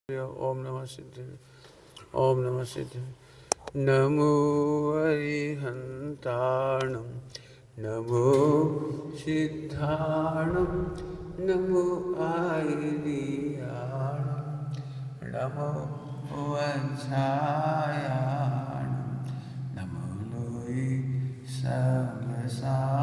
ओम नमः सिद्धाय। ओम नमः सिद्धाय। नमो अरिहन्ताणं नमो सिद्धाणं नमो आयर्याणं नमो वज्रायाणं नमो लोये सर्वसाहु।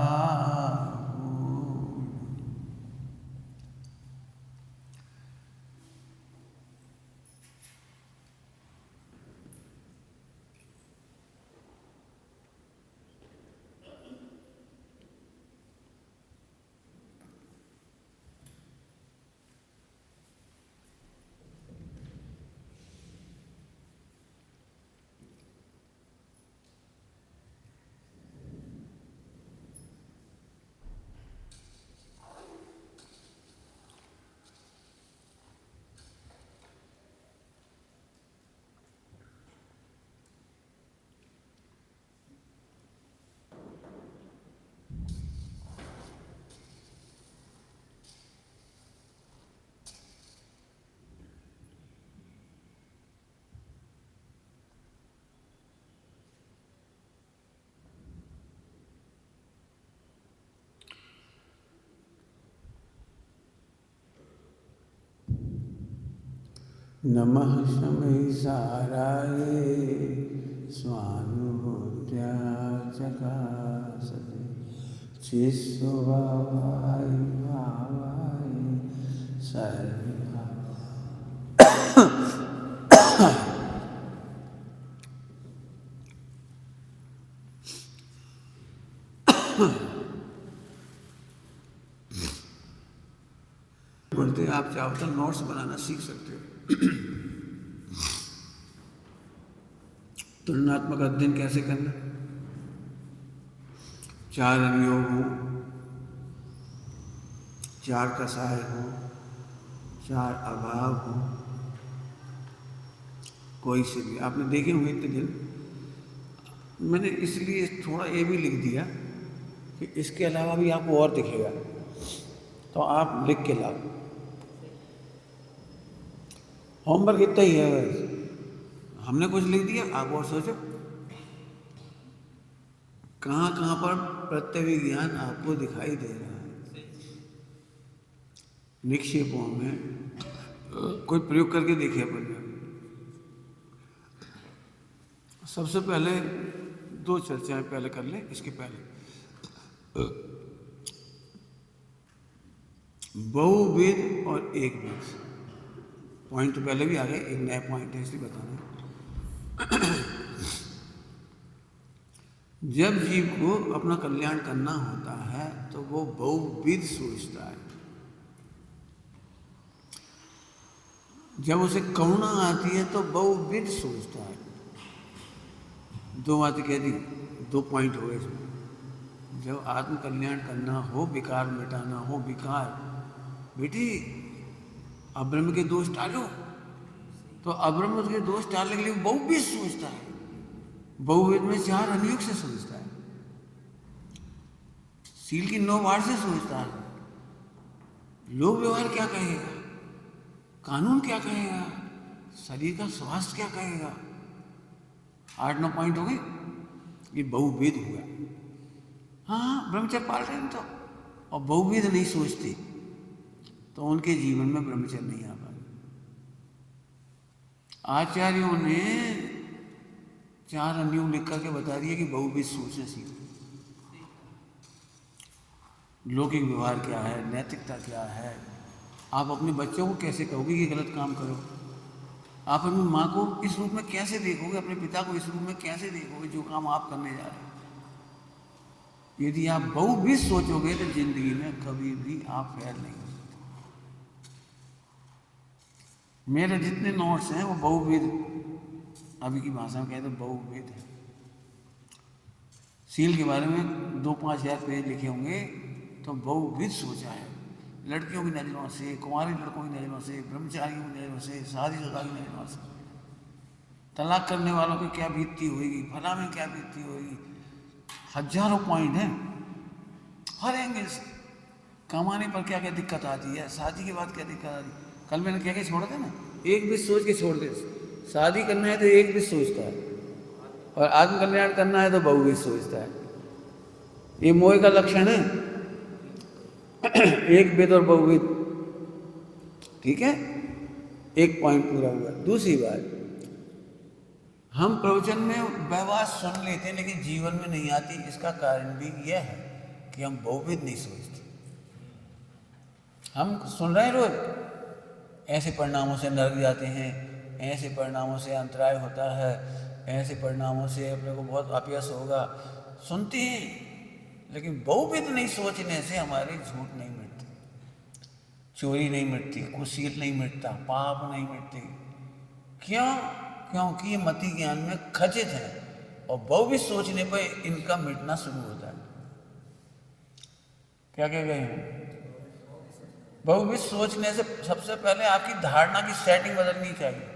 नमः शमैसाराय स्वानुभूत्या चकासते चिस्वभावाय भावाय सर्वभाव। बोलते आप चाहो तो नोट्स बनाना सीख सकते हो। तुलनात्मक अध्ययन कैसे करना, चार अवयव हो, चार कसाय हो, चार अभाव हो, कोई से भी आपने देखे हुए इतने दिन। मैंने इसलिए थोड़ा ये भी लिख दिया कि इसके अलावा भी आपको और दिखेगा तो आप लिख के लाओ। होमवर्क इतना ही है बस, हमने कुछ लिख दिया, आप और सोचो कहाँ कहाँ पर प्रत्यभिज्ञान आपको दिखाई दे रहा है। निक्षेपों में कोई प्रयोग करके देखिए अपन। सबसे पहले दो चर्चाएं पहले कर लें। इसके पहले बहुविध और एकविध पॉइंट तो पहले भी आ गए, एक नया पॉइंट है इसलिए बताना। जब जीव को अपना कल्याण करना होता है तो वो बहुविध सोचता है। जब उसे करुणा आती है तो बहुविध सोचता है। दो बातें कह दी, दो पॉइंट हो गए इसमें। जब आत्म कल्याण करना हो, विकार मिटाना हो, विकार बेटी अब्रह्म के दोष टालो, तो अब्रह्म के दोष टालने के लिए बहुविध सोचता है। बहुविध में चार अनुयुक्त से सोचता है, सील की 9 वार से सोचता है, लोक व्यवहार क्या कहेगा, कानून क्या कहेगा, शरीर का स्वास्थ्य क्या कहेगा। 8-9 पॉइंट हो गए, ये बहुविध हुआ। हाँ ब्रह्मचर्य पाल रहे हैं तो, और बहुविध नहीं सोचते तो उनके जीवन में ब्रह्मचर्य नहीं आ पाए। आचार्यों ने 4 अनुयोग लिख करके बता दिया कि बहुविध सोचना सीखो। लौकिक व्यवहार क्या है, नैतिकता क्या है। आप अपने बच्चों को कैसे कहोगे कि गलत काम करो। आप अपनी माँ को इस रूप में कैसे देखोगे, अपने पिता को इस रूप में कैसे देखोगे जो काम आप करने जा रहे हो। यदि आप बहुविध सोचोगे तो जिंदगी में कभी भी आप फेल नहीं हो सकते। मेरे जितने नोट्स हैं वो बहुविध, अभी की भाषा में कहते हैं बहुविध है। सील के बारे में 2-5 हज़ार पेज लिखे होंगे तो बहुविध सोचा है। लड़कियों की नजरों से, कुंवारी लड़कों की नजरों से, ब्रह्मचारियों की नजरों से, शादीशुदा की नजरों से, तलाक करने वालों की क्या बीतती होगी, फला में क्या बीतती होगी। हजारों पॉइंट हैं हर एंगल से। कमाने पर क्या क्या दिक्कत आती है, शादी के बाद क्या दिक्कत आती है। कल मैंने क्या क्या छोड़ा था ना, एक भी सोच के छोड़ दे। शादी करना है तो एक भी सोचता है, और आत्मकल्याण करना है तो बहुविध सोचता है। ये मोह का लक्षण है, एक विध और बहुविध। ठीक है, एक पॉइंट पूरा हुआ। दूसरी बात, हम प्रवचन में व्यवहार सुन लेते हैं लेकिन जीवन में नहीं आती। इसका कारण भी यह है कि हम बहुविध नहीं सोचते। हम सुन रहे हैं रोज, ऐसे परिणामों से नरक जाते हैं, ऐसे परिणामों से अंतराय होता है, ऐसे परिणामों से अपने को बहुत अपयश होगा, सुनते हैं। लेकिन बहुविध नहीं सोचने से हमारी झूठ नहीं मिटती, चोरी नहीं मिटती, कुशील नहीं मिटता, पाप नहीं मिटती। क्यों? क्योंकि ये मति ज्ञान में खचित है, और बहुविध सोचने पर इनका मिटना शुरू होता है। क्या कह गए हैं? बहुविध सोचने से सबसे पहले आपकी धारणा की सेटिंग बदलनी चाहिए।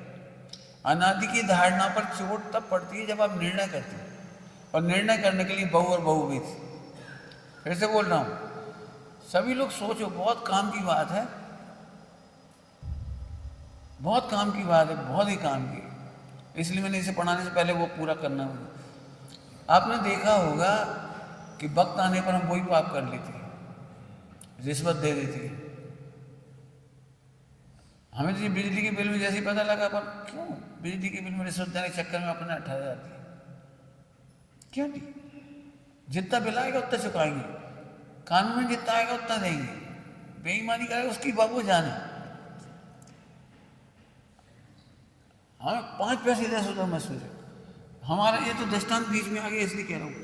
अनादि की धारणा पर चोट तब पड़ती है जब आप निर्णय करते हैं, और निर्णय करने के लिए बहु और बहुविध। फिर से बोल रहा हूं, सभी लोग सोचो, बहुत काम की बात है, बहुत काम की बात है, बहुत ही काम की। इसलिए मैंने इसे पढ़ाने से पहले वो पूरा करना होगा। आपने देखा होगा कि वक्त आने पर हम वही पाप कर लेते हैं, रिश्वत दे देती है। हमें तो ये बिजली के बिल में जैसे ही पता लगा, पर क्यों बिजली के बिल में रिश्वत देने के चक्कर में अपने ठहर जाती है। क्यों नहीं? जितना बिल आएगा उतना चुकाएंगे, कानून में जितना आएगा उतना देंगे, बेईमानी करेगा उसकी बाबू जाने। हमें 5 पैसे दे सोचा मैं सोचा, हमारा ये तो दृष्टांत बीच में आ गया इसलिए कह रहा हूँ।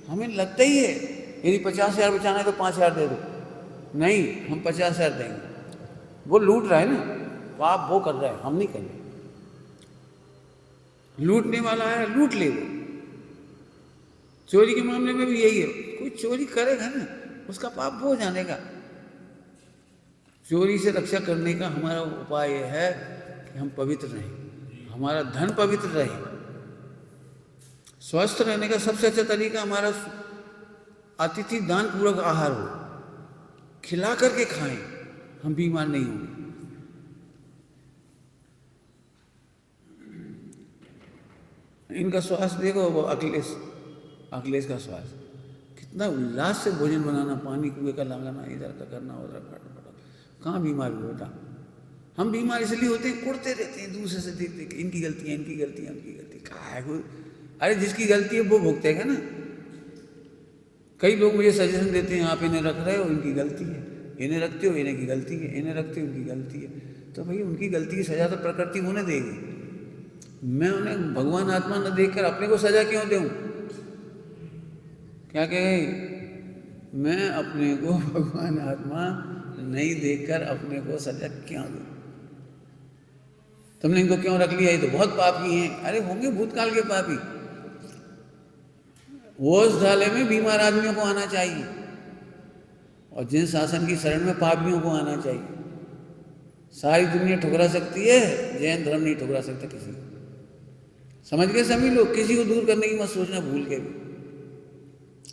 हमें लगता ही है यदि 50,000 बचाना है तो 5,000 दे दो। नहीं, हम 50,000 देंगे। वो लूट रहा है ना, पाप वो कर रहा है, हम नहीं कर रहे। लूटने वाला है, लूट ले। चोरी के मामले में भी यही है, कोई चोरी करेगा ना उसका पाप वो जानेगा। चोरी से रक्षा करने का हमारा उपाय यह है कि हम पवित्र रहें, हमारा धन पवित्र रहे। स्वस्थ रहने का सबसे अच्छा तरीका हमारा अतिथि दान पूर्वक आहार हो, खिला करके खाएं, हम बीमार नहीं होंगे। इनका स्वास्थ्य देखो, वो अखिलेश का स्वास्थ्य कितना उल्लास से भोजन बनाना, पानी कुएं का लगाना, इधर का करना, उधर का, कहाँ बीमार होता। हम बीमार इसलिए होते हैं, कुड़ते रहते हैं दूसरे से देख देख, इनकी गलती है, इनकी गलती है, इनकी गलती। कहाँ है? अरे जिसकी गलती है वो भुगतेगा ना। कई लोग मुझे सजेशन देते हैं, आप इन्हें रख रहे हो, इनकी गलती है, इन्हें रखते हो, इन्हें की गलती है, इन्हें रखते हो, इनकी गलती है। तो भाई उनकी गलती की सजा तो प्रकृति उन्हें देगी। मैं उन्हें भगवान आत्मा न देखकर अपने को सजा क्यों दूं? क्या कहे? मैं अपने को भगवान आत्मा नहीं देखकर अपने को सजा क्यों दूं? तुमने इनको क्यों रख लिया? ये तो बहुत पापी हैं। अरे होंगे भूतकाल के पापी। ओझालय में बीमार आदमियों को आना चाहिए, और जिन शासन की शरण में पापियों को आना चाहिए। सारी दुनिया ठुकरा सकती है, जैन धर्म नहीं ठुकरा सकता किसी को। समझ गए सभी लोग? किसी को दूर करने की मत सोचना भूल के भी।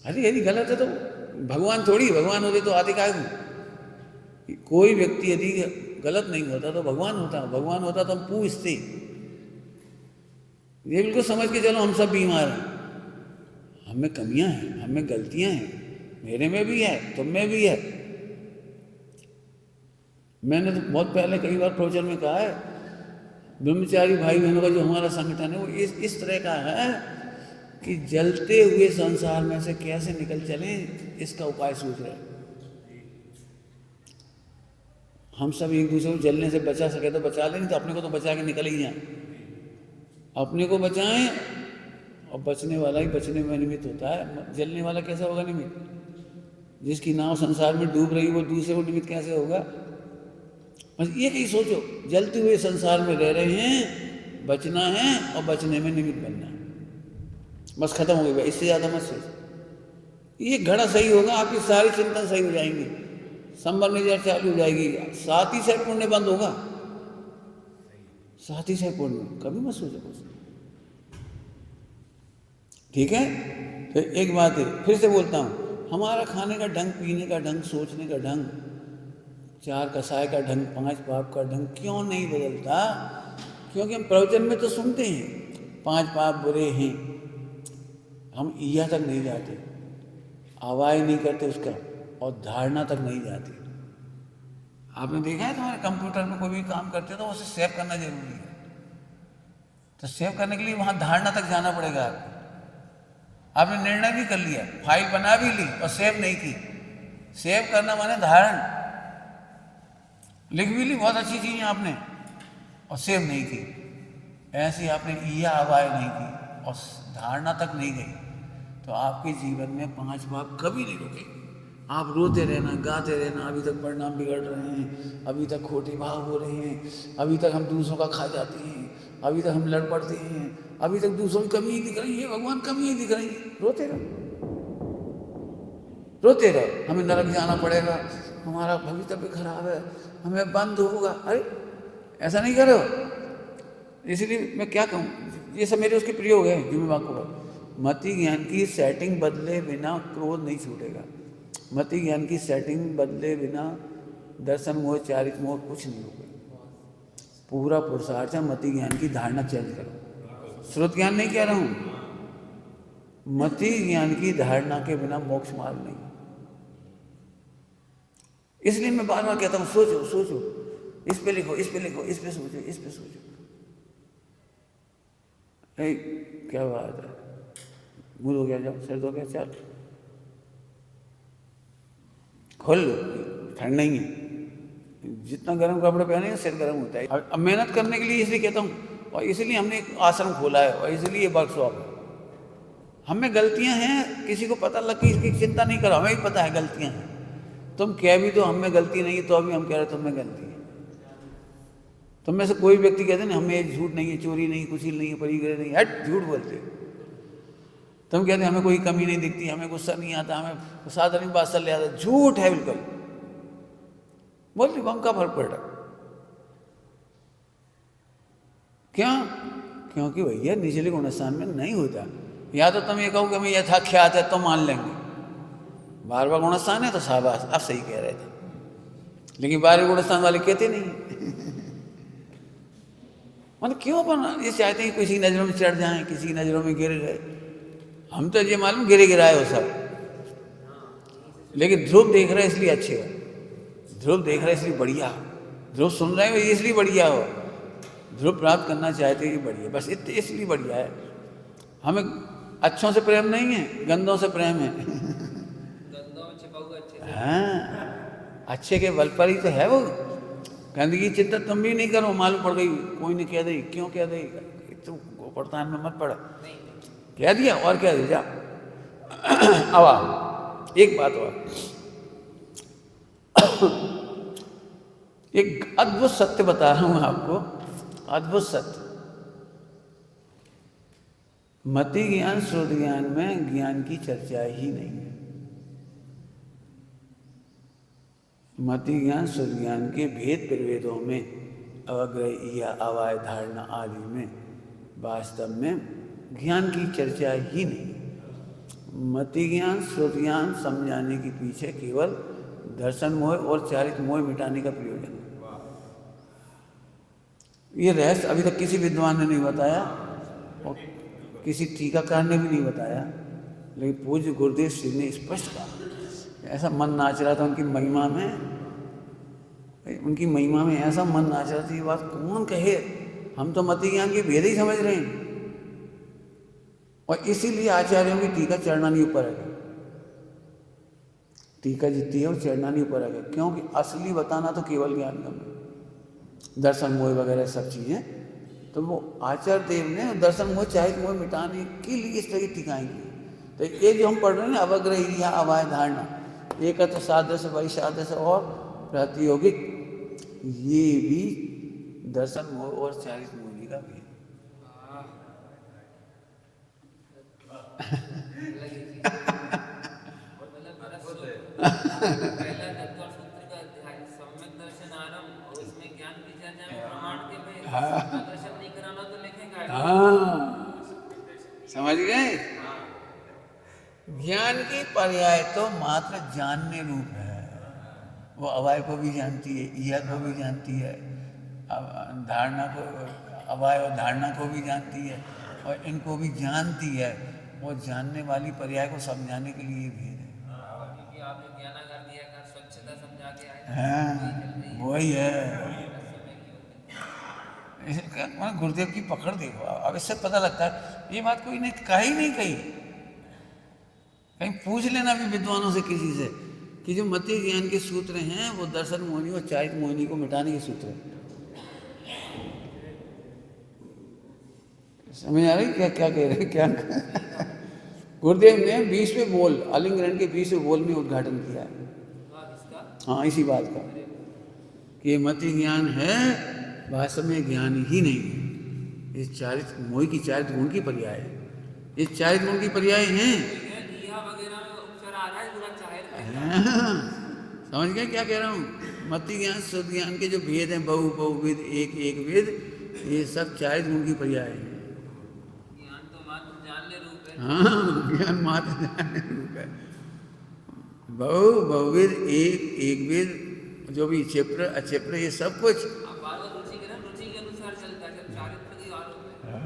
अरे यदि गलत है तो भगवान थोड़ी, भगवान होते तो आते काहे को? कोई व्यक्ति यदि गलत नहीं होता तो भगवान होता, भगवान होता तो हम पूछते। ये बिल्कुल समझ के चलो, हम सब बीमार हैं, हमें कमियां हैं, हमें गलतियां हैं, मेरे में भी है, तुम में भी है। मैंने तो बहुत पहले कई बार प्रवचन में कहा है, ब्रह्मचारी भाई बहनों का जो हमारा संगठन है वो इस तरह का है कि जलते हुए संसार में से कैसे निकल चलें, इसका उपाय सोच रहे हैं। हम सब एक दूसरे को जलने से बचा सके तो बचा लें, तो अपने को तो बचा के निकल ही जाए। अपने को बचाएं, और बचने वाला ही बचने में निमित्त होता है। जलने वाला कैसे होगा निमित्त? जिसकी नाव संसार में डूब रही वो दूसरे को निमित्त कैसे होगा? बस ये ही सोचो, जलते हुए संसार में रह रहे हैं, बचना है और बचने में निमित्त बनना है। बस खत्म हो गया, इससे ज़्यादा मत सोचो। ये घड़ा सही होगा, आपकी सारी चिंतन सही हो जाएंगी, संभल निजर चालू हो जाएगी, साथ ही से पुण्य बंद होगा, साथ ही से पुण्य। कभी मत सोचो कुछ, ठीक है? तो एक बात है, फिर से बोलता हूँ, हमारा खाने का ढंग, पीने का ढंग, सोचने का ढंग, 4 कसाय का ढंग, 5 पाप का ढंग क्यों नहीं बदलता? क्योंकि हम प्रवचन में तो सुनते हैं 5 पाप बुरे हैं, हम ईया तक नहीं जाते, आवाज नहीं करते उसका, और धारणा तक नहीं जाती। आपने देखा है तुम्हारे कंप्यूटर में कोई भी काम करते हो तो उसे सेव करना जरूरी है, तो सेव करने के लिए वहां धारणा तक जाना पड़ेगा आपको। आपने निर्णय भी कर लिया, फाइल बना भी ली और सेव नहीं की। सेव करना माने धारण, लिख भी ली बहुत अच्छी चीज आपने और सेव नहीं की। ऐसे आपने ईया आवाज नहीं की और धारणा तक नहीं गई, तो आपके जीवन में 5 पाप कभी नहीं रुके। आप रोते रहना, गाते रहना, अभी तक परिणाम बिगड़ रहे हैं, अभी तक खोटे भाव हो रहे हैं, अभी तक हम दूसरों का खा जाते हैं, अभी तक हम लड़ पड़ते हैं, अभी तक दूसरों की कमी ही दिख रही है, भगवान कमी ही दिख रही है। रोते रहो, रोते रहो, हमें नरक जाना पड़ेगा, हमारा भविष्य भी खराब है, हमें बंद होगा। अरे ऐसा नहीं करो। इसलिए मैं क्या कहूँ, ये सब मेरे उसके प्रयोग है जो मैं आपको, मति ज्ञान की सेटिंग बदले बिना क्रोध नहीं छूटेगा। मति ज्ञान की सेटिंग बदले बिना दर्शन मोह चारित मोह कुछ नहीं होगा। पूरा पुरुषार्थ है मति ज्ञान की धारणा चेंज करो। श्रुत ज्ञान नहीं कह रहा हूं, मति ज्ञान की धारणा के बिना मोक्ष मार्ग नहीं। इसलिए मैं बार बार कहता हूं सोचो सोचो, इस पे लिखो, इस पे लिखो, इस पे सोचो, इस पे सोचो। क्या बात है, मुंह हो गया, जाओ सिर धो गया, चल खोल लो, ठंड नहीं है। जितना गर्म कपड़े पहने सिर गर्म होता है। अब मेहनत करने के लिए इसलिए कहता हूँ, और इसलिए हमने एक आश्रम खोला है, और इसलिए वर्कशॉप है। हमें गलतियां हैं, किसी को पता लग के इसकी चिंता नहीं करो, हमें भी पता है गलतियां हैं। तुम कह भी तो हमें गलती नहीं है, तो अभी हम कह रहे तुम्हें गलती है। तुम में से कोई व्यक्ति कहते ना हमें झूठ नहीं है, चोरी नहीं, कुछ नहीं है, परिग्रह नहीं, हट झूठ बोलते। तुम कहते हमें कोई कमी नहीं दिखती, हमें गुस्सा नहीं आता, हमें साधारण वात्सल्य आता, झूठ है बिल्कुल। बोल रही का फर्क पड़ रहा। क्यों? क्योंकि भैया निचले गुणस्थान में नहीं होता। या तो तुम ये कहो कि हमें यथाख्यात है तो मान लेंगे, बार बार गुणस्थान है तो शाबाश, आप सही कह रहे थे, लेकिन बारहवें गुणस्थान वाले कहते नहीं। मतलब क्यों अपन ये चाहते हैं किसी की नजरों में चढ़ जाएं, किसी की नजरों में गिर गए। हम तो ये मालूम गिरे गिराए हो सब, लेकिन ध्रुव देख रहे इसलिए अच्छे हो, ध्रुव देख रहे इसलिए बढ़िया, ध्रुव सुन रहे हो इसलिए बढ़िया हो, ध्रुव प्राप्त करना चाहते हैं बढ़िया, बस इसलिए बढ़िया है। हमें अच्छों से प्रेम नहीं है, गंदों से प्रेम है। गंदों में छिपा हुआ अच्छे। हाँ, अच्छे के बल पर ही तो है वो। गंदगी चिंता तुम भी नहीं करो, मालूम पड़ गई कोई ने कह दी, क्यों कह दी, तुम गोपड़तान में मत पड़ा, कह दिया और कह दिया। अब एक बात और, एक अद्भुत सत्य बता रहा हूं आपको, अद्भुत सत्य। मति ज्ञान श्रुत ज्ञान में ज्ञान की चर्चा ही नहीं है। मति ज्ञान श्रुत ज्ञान के भेद प्रभेदों में, अवग्रह या अवाय धारणा आदि में वास्तव में ज्ञान की चर्चा ही नहीं। मति ज्ञान श्रुत ज्ञान समझाने के पीछे केवल दर्शन मोह और चारित मोह मिटाने का प्रयोजन है। ये रहस्य अभी तक किसी विद्वान ने नहीं बताया और किसी टीकाकार ने भी नहीं बताया, लेकिन पूज्य गुरुदेव श्री ने स्पष्ट कहा। ऐसा मन नाच रहा था उनकी महिमा में, उनकी महिमा में ऐसा मन नाच रहा था, ये बात कौन कहे, हम तो मति ज्ञान के भेद ही समझ रहे हैं। और इसीलिए आचार्यों की टीका चढ़ना नहीं ऊपर है, टीका जितनी है वो चढ़ना नहीं ऊपर है, क्योंकि असली बताना तो केवल ज्ञान का है, दर्शन मोह वगैरह सब चीज़ें। तो वो आचार्य देव ने दर्शन मोह चारित मोह मिटाने के लिए इस तरह की टीकाएं की। तो ये जो हम पढ़ रहे हैं ना, अवग्रह या अवाय धारणा, एकत्र सादृश्य वैसादृश्य और प्रातियोगिक, ये भी दर्शन मोह और चारित मोह का भी है। समझ गए? ज्ञान की पर्याय तो मात्र जानने रूप है, वो अवाय को भी जानती है, ईया को भी जानती है, धारणा को, अवयव और धारणा को भी जानती है और इनको भी जानती है, और जानने वाली पर्याय को समझाने के लिए भेद है। क्योंकि आपने ज्ञानागार दिया का स्वच्छता समझा के आए ना, हाँ, वही है। समय की होती है। गुरुदेव की पकड़ देखो, अब इससे पता लगता है ये बात कोई ने कही नहीं कही। कहीं पूछ लेना भी विद्वानों से किसी से कि जो मति ज्ञान के सूत्र हैं वो दर्शन मोहिनी और चारित मोहिनी को मिटाने के सूत्र हैं। समझ आ रही क्या क्या कह रहे हैं क्या? गुरुदेव ने 20वें बोल आलिंगन के 20वें बोल में उद्घाटन किया है। हाँ, इसी बात का कि ये मति ज्ञान है, वास्तव में ज्ञान ही नहीं है। इस चारित मोह की चारित गुण की पर्याय है, ये चारित गुण की पर्याय हैं। समझ गए क्या कह रहा हूँ? मति ज्ञान शुद्ध ज्ञान के जो भेद हैं, बहु बहुविद एक एक वेद, ये सब चारित गुण की पर्याय है। ज्ञान तो मात्र जानने रूप है। हाँ, ज्ञान मात्र जानने रूप है। बहु बहुविद एक एक वेद, जो भी क्षिप्र अक्षिप्र ये सब कुछ। आप बार बार रुचि करें, रुचि के अनुसार चलता है, जब चारित्र की आरोप है।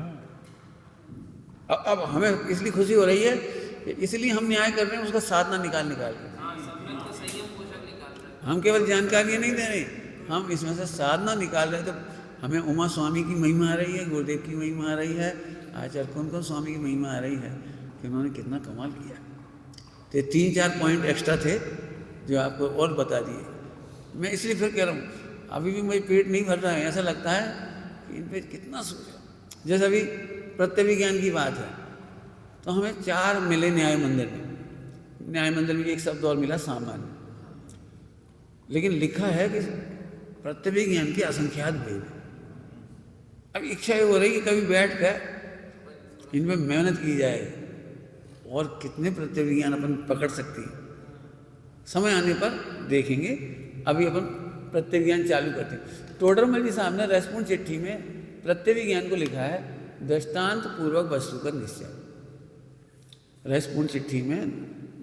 अब हमें इसलिए खुशी हो रही है, इसलिए हम न्याय कर रहे हैं उसका साधना निकाल के। हाँ, सम्यक तो संयम पोषक निकाल रहे हैं। हम केवल जानकारियाँ नहीं दे रहे, हम इसमें से साधना निकाल रहे हैं। तो हमें उमा स्वामी की महिमा आ रही है, गुरुदेव की महिमा आ रही है, आचार्य कौन स्वामी की महिमा आ रही है कि उन्होंने कितना कमाल किया। तो 3-4 पॉइंट एक्स्ट्रा थे जो आपको और बता दिए। मैं इसलिए फिर कह रहा हूँ, अभी भी मेरी पेट नहीं भर रहा है। ऐसा लगता है कि इन पर कितना सोचा। जैसे अभी प्रत्यभिज्ञान की बात है तो हमें 4 मिले न्याय मंदिर में। न्याय मंदिर में एक शब्द और मिला, सामान्य। लेकिन लिखा है कि प्रत्यभिज्ञान की असंख्यात भेद है। अब इच्छा ये हो रही कि कभी बैठ कर इनमें मेहनत की जाए और कितने प्रत्यभिज्ञान अपन पकड़ सकती है। समय आने पर देखेंगे। अभी अपन प्रत्यभिज्ञान चालू करते हैं। टोडरमल जी साहब ने रेस्पॉन्स चिट्ठी में प्रत्यभिज्ञान को लिखा है दृष्टांत पूर्वक वस्तु का निश्चय। रेस्पॉन्स चिट्ठी में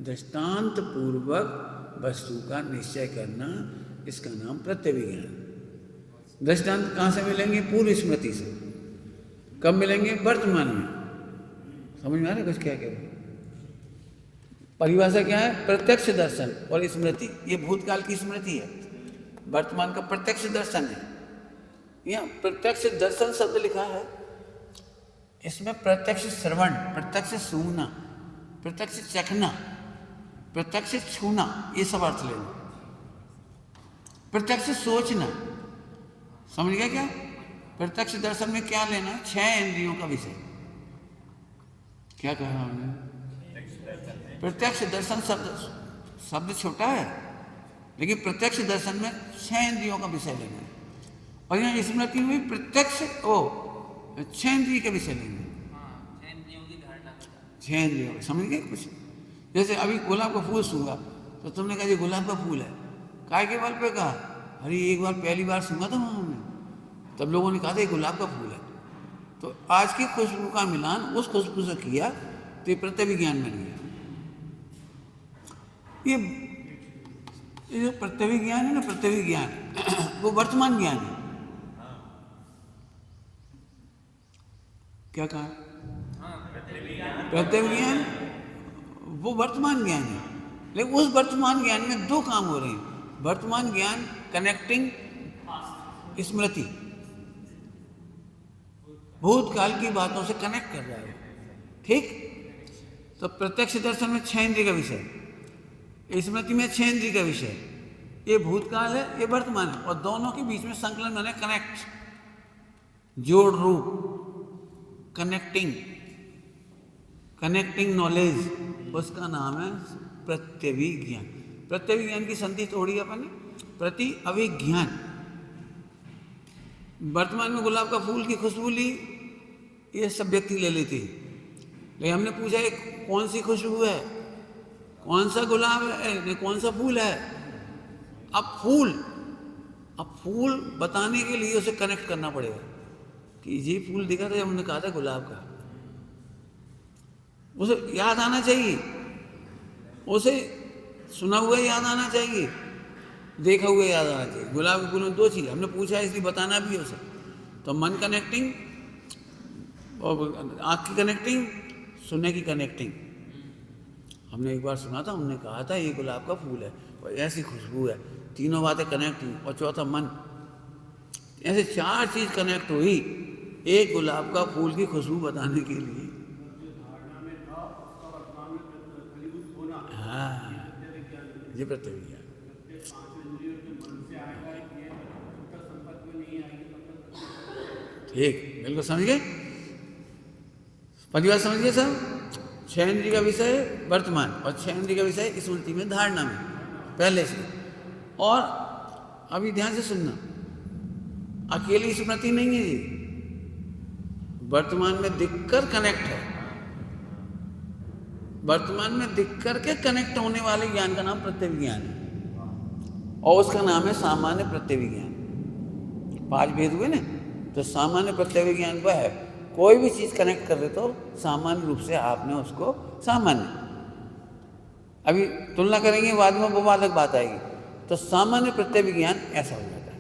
दृष्टांत पूर्वक वस्तु का निश्चय करना, इसका नाम प्रत्यभिज्ञान। दृष्टांत कहाँ से मिलेंगे? पूर्व स्मृति से। कब मिलेंगे? वर्तमान में। समझ में आ रहा है कुछ क्या कह रहे हैं? परिभाषा क्या है? प्रत्यक्ष दर्शन और स्मृति। ये भूतकाल की स्मृति है, वर्तमान का प्रत्यक्ष दर्शन है। यहाँ प्रत्यक्ष दर्शन शब्द लिखा है, इसमें प्रत्यक्ष श्रवण, प्रत्यक्ष सूंघना, प्रत्यक्ष चखना, प्रत्यक्ष छूना, ये सब अर्थ लेना। प्रत्यक्ष सोचना, समझ गया क्या? प्रत्यक्ष दर्शन में क्या लेना? 6 इंद्रियों का विषय। क्या कहा हमने? प्रत्यक्ष दर्शन शब्द छोटा है, लेकिन प्रत्यक्ष दर्शन में 6 इंद्रियों का विषय लेना है। और यहाँ स्मृति में प्रत्यक्ष 6 इंद्रिय का विषय लेना है। 6 इंद्रियों, समझ गए कुछ? जैसे अभी गुलाब का फूल सूंघा तो तुमने कहा ये गुलाब का फूल है, काय के बल पे कहा? अरे एक बार पहली बार सूंघा था हमने, तब लोगों ने कहा था ये गुलाब का फूल है। तो आज की खुशबू का मिलान उस खुशबू से किया तो ये प्रत्यभिज्ञान बन गया। ये जो प्रत्यभिज्ञान है ना, प्रत्यभिज्ञान वो वर्तमान ज्ञान है। क्या कहा? प्रत्यभिज्ञान वो वर्तमान ज्ञान है, लेकिन उस वर्तमान ज्ञान में 2 काम हो रहे हैं। वर्तमान ज्ञान कनेक्टिंग स्मृति, भूतकाल की बातों से कनेक्ट कर रहा है, ठीक? तो प्रत्यक्ष दर्शन में 6 इंद्रिय का विषय, स्मृति में 6 इंद्रिय का विषय। ये भूतकाल है, ये वर्तमान है, और दोनों के बीच में संकलन माने कनेक्ट, जोड़ रूप, कनेक्टिंग नॉलेज, उसका नाम है प्रत्यभिज्ञान। प्रत्यभिज्ञान की संधि तोड़ी अपन ने, प्रति अभिज्ञान। वर्तमान में गुलाब का फूल की खुशबू ली, ये सब व्यक्ति ले लेते हैं, लेकिन हमने पूछा ये कौन सी खुशबू है, कौन सा गुलाब है, कौन सा फूल है? अब फूल बताने के लिए उसे कनेक्ट करना पड़ेगा कि ये फूल दिखा था, हमने कहा था गुलाब का। उसे याद आना चाहिए, उसे सुना हुआ याद आना चाहिए, देखा हुआ याद आना चाहिए। गुलाब के फूल में 2 चीज़ हमने पूछा, इसलिए बताना भी है उसे। तो मन कनेक्टिंग और आँख की कनेक्टिंग, सुनने की कनेक्टिंग। हमने एक बार सुना था, हमने कहा था ये गुलाब का फूल है और ऐसी खुशबू है, तीनों बातें कनेक्ट हुई और चौथा मन। ऐसे 4 चीज़ कनेक्ट हुई एक गुलाब का फूल की खुशबू बताने के लिए। हाँ, ये प्रत्यविज्ञान। ठीक, बिल्कुल समझ गए, पहली बात समझ गए सब। 6 इंद्रिय का विषय वर्तमान और 6 इंद्रिय का विषय स्मृति में, धारणा में पहले से। और अभी ध्यान से सुनना, अकेली स्मृति नहीं है ये, वर्तमान में दिखकर कनेक्ट है। वर्तमान में दिख करके कनेक्ट होने वाले ज्ञान का नाम प्रत्यविज्ञान है और उसका नाम है सामान्य प्रत्यविज्ञान। 5 भेद हुए ना, तो सामान्य प्रत्यविज्ञान वह है, कोई भी चीज़ कनेक्ट कर रहे तो सामान्य रूप से आपने उसको सामान्य, अभी तुलना करेंगे बाद में, वो अलग बात आएगी। तो सामान्य प्रत्यविज्ञान ऐसा हो जाता है।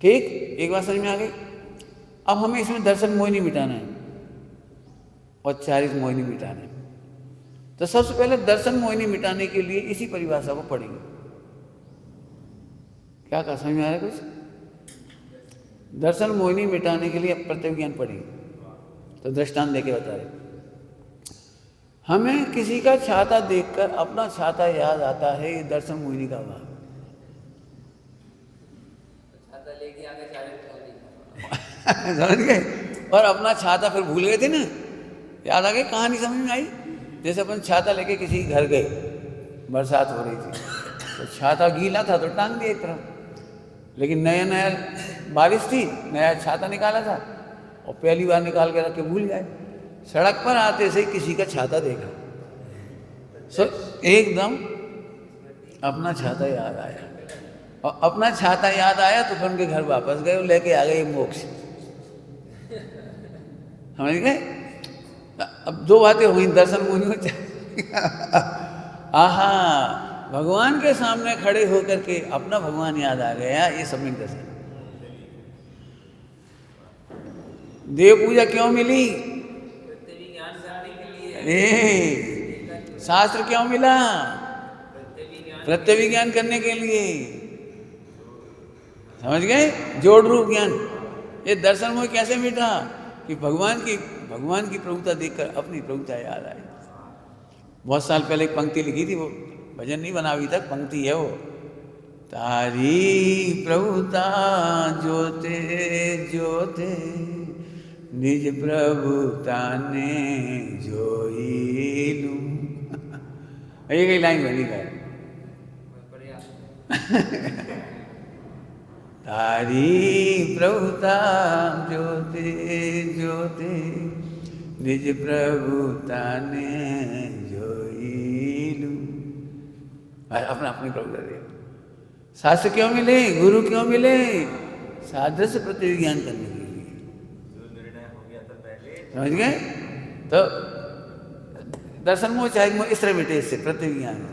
ठीक, एक बात समझ में आ गई। अब हमें इसमें दर्शन मोहिनी मिटाना है और चारित्र मोहिनी मिटाना है। तो सबसे पहले दर्शन मोहिनी मिटाने के लिए इसी परिभाषा को पढ़ेंगे। क्या कहा, समझ में आ रहा है कुछ? दर्शन मोहिनी मिटाने के लिए प्रत्यविज्ञान पढ़ेंगे। तो दृष्टांत देके बता रहे, हमें किसी का छाता देखकर अपना छाता याद आता है, ये दर्शन मोहिनी का भाव। छाता लेके आगे समझ गए? और अपना छाता फिर भूल गए थे ना, याद आ गई कहानी, समझ में आई? जैसे अपन छाता लेके किसी घर गए, बरसात हो रही थी, तो छाता गीला था तो टांग दिया एक तरफ, लेकिन नया नया बारिश थी, नया छाता निकाला था और पहली बार निकाल के रख के भूल गए। सड़क पर आते से किसी का छाता देखा, एकदम अपना छाता याद आया, और अपना छाता याद आया तो फिर उनके घर वापस गए और लेके आ गए मोक्ष। समझ गए? अब 2 बातें हुई, दर्शन मोहिनी। आहा, भगवान के सामने खड़े होकर के अपना भगवान याद आ गया, ये सम्यक दर्शन। देव पूजा क्यों मिली? शास्त्र क्यों मिला? प्रत्यविज्ञान करने के लिए। समझ गए? जोड़ रूप ज्ञान। ये दर्शन मोह कैसे मिटा कि भगवान की प्रभुता देखकर अपनी प्रभुता याद आई। बहुत साल पहले एक पंक्ति लिखी थी, वो भजन नहीं बना अभी तक, पंक्ति है वो, तारी प्रभुता जोते जोते निज प्रभुता ने जोई लूं। ये लाइन बनी है। तारी प्रभुता जोते जोते निज प्रभुता ने जोई लूं। अपना अपनी प्रभुता दे। शास्त्र क्यों मिले, गुरु क्यों मिले? सादृश्य प्रत्यविज्ञान करने के लिए। समझ गए? तो दर्शन मोह चाहे मोह इस तरह मिटे, इससे प्रत्यविज्ञान से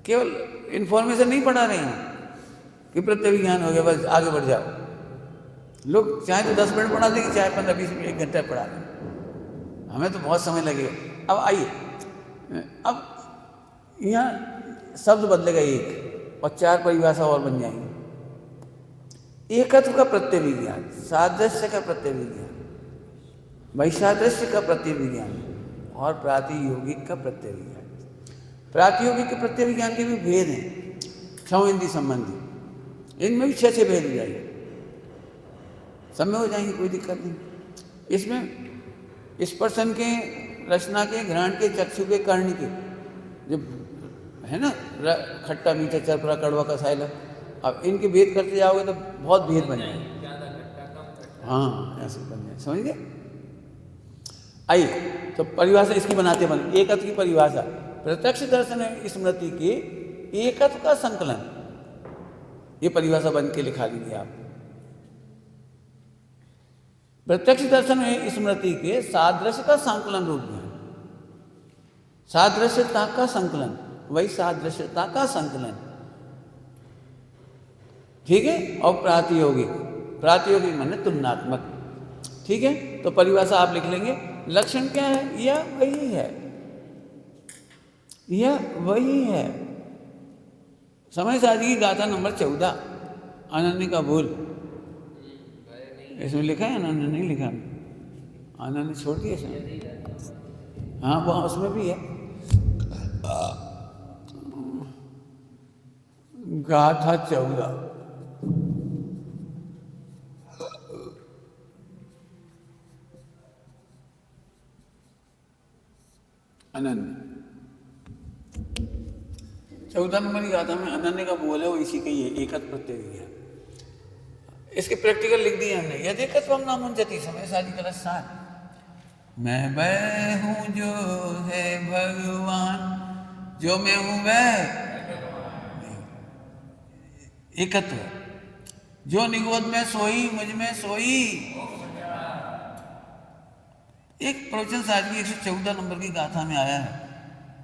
केवल इन्फॉर्मेशन नहीं पढ़ा रहे हैं कि प्रत्यविज्ञान हो गया बस आगे बढ़ जाओ। लोग चाहे तो 10 मिनट पढ़ा देंगे, चाहे 15-20 मिनट 1 घंटा पढ़ा देंगे, हमें तो बहुत समय लगेगा। अब आइए, अब यहाँ शब्द बदलेगा एक और 4 परिभाषा और बन जाएंगी। एकत्व का प्रत्यविज्ञान, सादृश्य का प्रत्यविज्ञान, वैसादृश्य का प्रत्यविज्ञान और प्रातियोगिक का प्रत्यविज्ञान। प्रातियोगिक के प्रत्यविज्ञान के भी भेद हैं, 6 इंद्रिय संबंधी, इनमें भी 6 भेद हो जाएंगे, सब में हो जाएंगे, कोई दिक्कत नहीं। इसमें स्पर्शन के, रचना के, घ्राण के, चक्षु के, कर्ण के, जो है ना, खट्टा मीठा चरपरा कड़वा का साइला, अब इनके भेद करते जाओगे तो बहुत भेद बन जाएंगे। हाँ, ऐसे बन जाए। समझ गए? आइए, तो परिभाषा इसकी बनाते बने। एकत्व की परिभाषा, प्रत्यक्ष दर्शन स्मृति के एकत्व का संकलन, ये परिभाषा बन के लिखा दीजिए आप। प्रत्यक्ष दर्शन स्मृति के सादृश्य का संकलन रूप में, सादृश्यता का संकलन, वही सादृश्यता का संकलन, ठीक है। और प्रातियोगिक, प्रातियोगिक माने तुलनात्मक, ठीक है, तो परिभाषा आप लिख लेंगे। लक्षण क्या है? यह वही है, यह वही है। समय साजी की गाथा नंबर 14, अनन्य का बोल। इसमें लिखा है, अनन्य नहीं लिखा, अनन्य छोड़ दिया इसमें। हाँ वो उसमें भी है, गाथा 14। अनन्य 14 नंबर की गाथा में अनन्य का बोल है, वो इसी का ही है, एकत्र प्रत्यय है। इसके प्रैक्टिकल लिख दिए हमने। यदि कत्वम नामुंजति, समय साजी का 7। मैं वह हूँ जो है भगवान, जो मैं हूँ वह एकत्व, जो निगोद में सोई मुझ में सोई। एक प्रवचन साजी 114 नंबर की गाथा में आया है,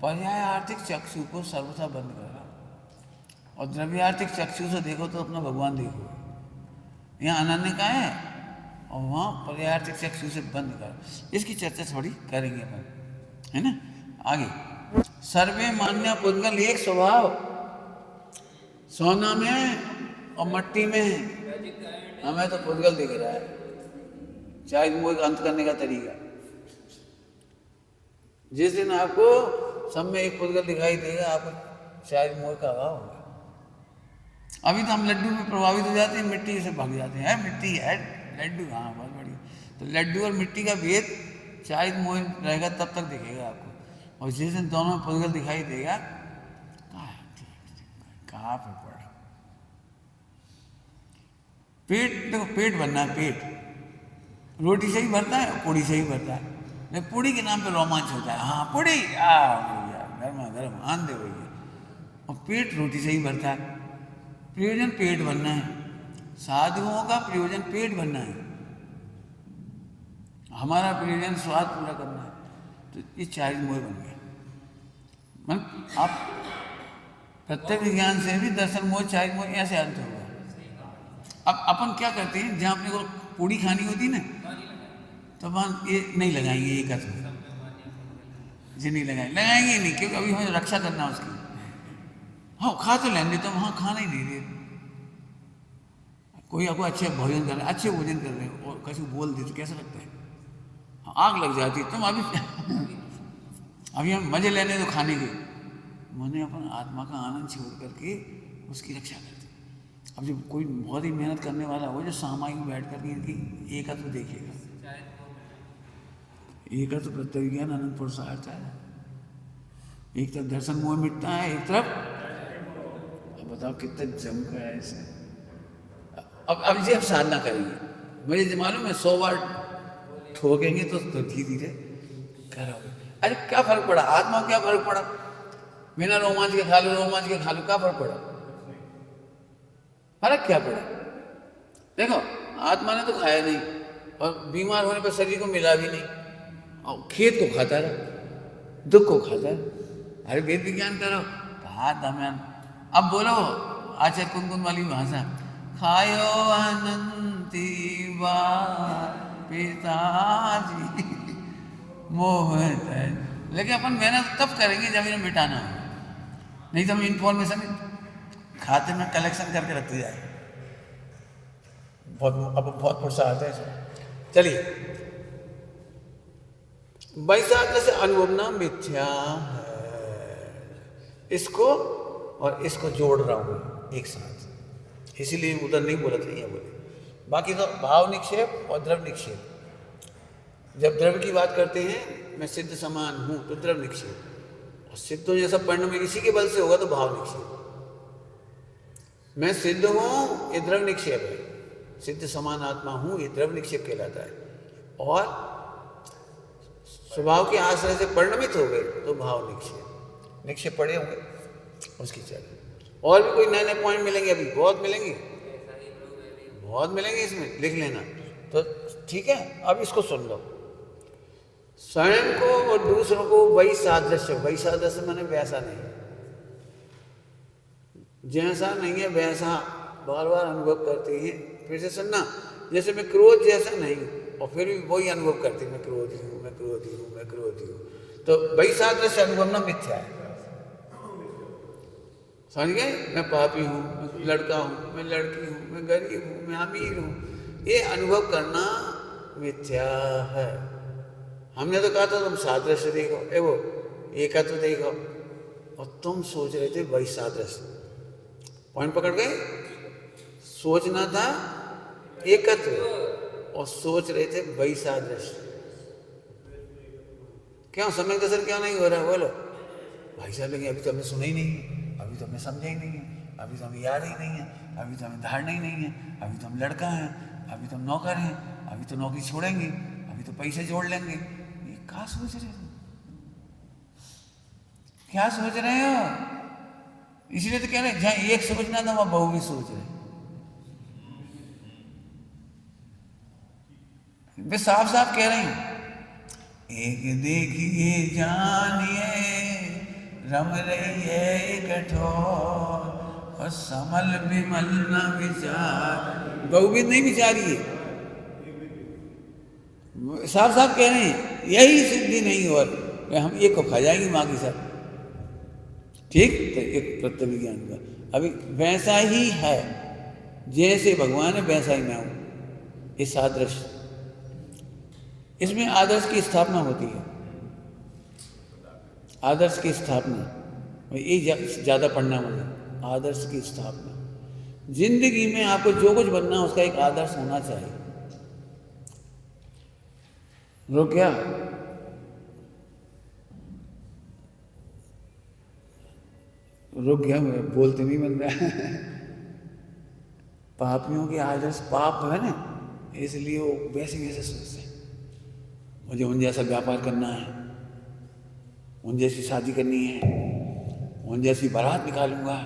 पर्याय आर्थिक चक्षु को सर्वथा बंद करो, और द्रव्यार्थिक चक्षु से देखो तो अपना भगवान देखो। यहाँ अनन्य का है और वहाँ पर्यायार्थिक चक्षु से बंद करो। इसकी चर्चा थोड़ी करेंगे अपन, है ना। आगे, सर्वे मान्य पुद्गल एक स्वभाव, सोना में और मट्टी में है। हमें तो पुद्गल दिख रहा है, चाहे वो एक अंत करने का तरीका। जिस दिन आपको सब में एक पुद्गल दिखाई देगा, आपको शायद मोह का अभाव होगा। अभी तो हम लड्डू में प्रभावित हो जाते हैं, मिट्टी से भाग जाते हैं, मिट्टी है लड्डू, हाँ बहुत बढ़िया। तो लड्डू और मिट्टी का भेद शायद मोह रहेगा तब तक दिखेगा आपको, और जिस दिन दोनों में पुद्गल दिखाई देगा, कहाँ पे पड़ा। पेट देखो, पेट भरना है, पेट रोटी से ही भरता है और पूड़ी से ही भरता है। नहीं, पूड़ी के नाम पे रोमांच होता है, हाँ पूड़ी, गर्मा गर्म आन दे भैया। और पेट रोटी से ही भरता है। प्रयोजन पेट भरना है, साधुओं का प्रयोजन पेट भरना है, हमारा प्रयोजन स्वाद पूरा करना है। तो ये चार मोह बन गया। मतलब आप प्रत्यक्ष ज्ञान से भी दर्शन मोह, चार मोह ऐसे अंत होगा। अब अपन क्या करते हैं, जहाँ अपने को पूड़ी खानी होती ना, तो वहाँ ये नहीं लगाएंगे, ये कथन जी नहीं लगाएंगे नहीं, क्योंकि अभी हमें रक्षा करना है उसकी। हाँ खा तो लेंगे, तो वहाँ खाना ही नहीं दे। कोई आपको अच्छे भोजन कर रहे हैं, अच्छे भोजन कर रहे हैं, और कैसे बोल दे तो कैसा लगता है, आग लग जाती है। तुम अभी हम मजे लेने तो खाने के, मैंने अपन आत्मा का आनंद छोड़ करके उसकी रक्षा करते। अब जब कोई बहुत ही मेहनत करने वाला हो, जो सामायिक बैठ करके इनकी एकत्व देखेगा, एकत्व प्रत्यय ज्ञान अनंत पुरुषार्थ है। एक तरफ दर्शन मोह मिटता है, एक तरफ, अब बताओ कितना जम का है इसे। अब जी हम साधना करेंगे, मुझे मालूम है 100 बार ठोकेंगे तो धीरे धीरे करोगे। अरे क्या फर्क पड़ा, आत्मा को क्या फर्क पड़ा, बिना रोमांच के खा लो, रोमांच के खा लो, क्या फर्क पड़ा, फर्क क्या पड़ा। देखो आत्मा ने तो खाया नहीं, और बीमार होने पर शरीर को मिला भी नहीं, और खेत को खाता रहा, दुख को खाता रहा। अरे वेद विज्ञान करो, कहा दमन। अब बोलो आचार्य कुंकुम वाली भाषा, खायो अनंती बार पिताजी मोह। लेकिन अपन मेहनत तब करेंगे जब इन्हें मिटाना हो, नहीं तो हम इन्फॉर्मेशन खाते में कलेक्शन करके रखते जाए। बहुत पुरुषार्थ है इसमें। चलिए, वैसा से अनुभवना मिथ्या है, इसको और इसको जोड़ रहा हूं एक साथ, इसीलिए उधर नहीं बोला था, ये बोले। बाकी तो भाव निक्षेप और द्रव्य निक्षेप। जब द्रव्य की बात करते हैं, मैं सिद्ध समान हूं, तो द्रव्य निक्षेप, और सिद्ध जैसा पढ़ने में किसी के बल से होगा तो भाव निक्षेप। मैं सिद्ध हूं, ये द्रव्य निक्षेप है। सिद्ध समान आत्मा हूं, ये द्रव्य निक्षेप कहलाता है। और स्वभाव के आश्रय से परिणमित हो गए तो भाव निक्षेप। निक्षेप पड़े होंगे उसकी चर्चा। और भी कोई नए नए पॉइंट मिलेंगे, अभी बहुत मिलेंगे, बहुत मिलेंगे, इसमें लिख लेना। तो ठीक है, अब इसको सुन लो। स्वयं को और दूसरों को वही सादृश्य, वही सादृश्य माने वैसा नहीं, जैसा नहीं है वैसा बार बार अनुभव करते हैं। फिर से सुनना, जैसे मैं क्रोध जैसा नहीं, और फिर भी वही अनुभव करते, मैं क्रोधी हूँ, मैं क्रोधी हूँ, मैं क्रोधी हूँ। तो वही सादृश्य अनुभव ना मिथ्या है, समझ गए? मैं पापी हूँ, मैं लड़का हूँ, मैं लड़की हूँ, मैं गरीब हूँ, मैं अमीर हूँ, ये अनुभव करना मिथ्या है। हमने तो कहा था तुम सादृश्य देखो, वो एकत्व देखो, और तुम सोच रहे थे वही सादृश्य। पॉइंट पकड़ गए? सोचना था एकत्व और सोच रहे थे वही सादृश्य। क्यों सम्यक दर्शन क्यों नहीं हो रहा है? बोलो भाई साहब, लेकिन अभी तो हमने सुना ही नहीं है, अभी तो हमने समझा ही नहीं है, अभी तो हमें याद ही नहीं है, अभी तो हमें धारणा ही नहीं है, अभी तो हम लड़का हैं, अभी तो हम नौकर हैं, अभी तो नौकरी छोड़ेंगे, अभी तो पैसे जोड़ लेंगे। ये क्या सोच रहे हो? क्या सोच रहे हो? इसलिए तो कह रहे जहां एक सोचना था वहां बहु भी सोच रहे। वे साफ साफ कह रहे हैं, एक देखिए जानिए रम रही है एक ठोर, और समल विमल न विचार। बहुविध नहीं विचारिए, साफ साफ कह रहे हैं यही सिद्धि नहीं हो, हम एक को खा जाएंगे माँ की साथ। ठीक, तो एक प्रत्यभिज्ञान हुआ। अभी वैसा ही है, जैसे भगवान है वैसा ही मैं हूं, ये सादृश्य। इसमें आदर्श की स्थापना होती है, आदर्श की स्थापना, ये ज्यादा पढ़ना मुझे। आदर्श की स्थापना, जिंदगी में आपको जो कुछ बनना है उसका एक आदर्श होना चाहिए। रुक गया? रुक गया, मैं बोलते नहीं बन रहा। पापियों के आदर्श पाप है ना, इसलिए वो वैसे वैसे सोचते हैं, मुझे उन जैसा व्यापार करना है, उन जैसी शादी करनी है, उन जैसी बारात निकालूंगा,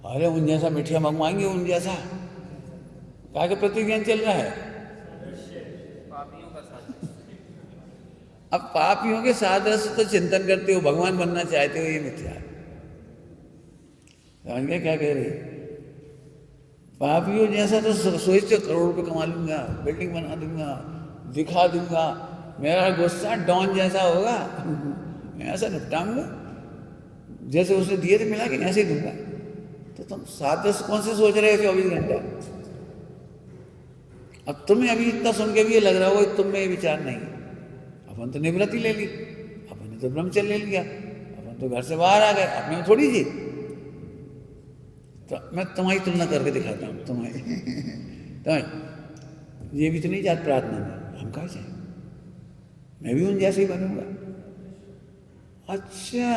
अरे उन जैसा मिठिया मंगवाएंगे, उन जैसा। क्या के प्रतिज्ञान चल रहा है? पापियों का सादृश्य। अब पापियों के सादृश्य तो चिंतन करते हो, भगवान बनना चाहते हो, ये मिथ्या है। समझ गए क्या कह रहे? पापियों जैसा तो सोचते करोड़ रुपये कमा लूंगा, बिल्डिंग बना दूंगा, दिखा दूंगा, मेरा गुस्सा डॉन जैसा होगा, मैं ऐसा निपटाऊंगा, जैसे उसने दिए थे मिला के ऐसे ही दूंगा। तो तुम सादृश्य कौन से सोच रहे हो 24 घंटा? अब तुम्हें अभी इतना सुन के भी ये लग रहा होगा तुम में ये विचार नहीं है। अपन तो निवृत्ति ले ली, अपन ने तो ब्रह्मचर्य ले लिया, अपन तो घर से बाहर आ गए, अपने में थोड़ी जी। तो मैं तुम्हारी तुलना करके दिखाता हूँ, तुम्हारी तो ये भी तो नहीं जात प्रार्थना में, हम कहा जाए मैं भी उन जैसे ही बनूंगा। अच्छा,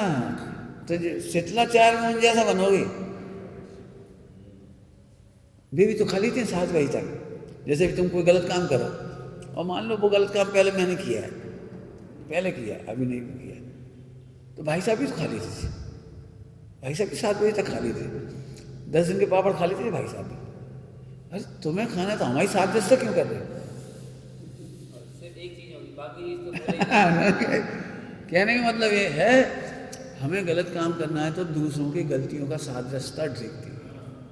तो शीतलाचार में उन जैसा बनोगे? वे भी तो खाली थे 7 बजे तक। जैसे भी तुम कोई गलत काम करो और मान लो वो गलत काम पहले मैंने किया है, पहले किया, अभी नहीं किया, तो भाई साहब भी तो खाली थे, भाई साहब भी 7 बजे तक खाली थे, 10 दिन के पापड़ खा लेते थे भाई साहब भी। अरे तुम्हें खाना तो हमारी 7 बजे तक क्यों कर रहे हो? सिर्फ एक चीज होगी, बाकी चीज तो कहने का मतलब ये है, हमें गलत काम करना है तो दूसरों की गलतियों का सादृश्यता देखती है।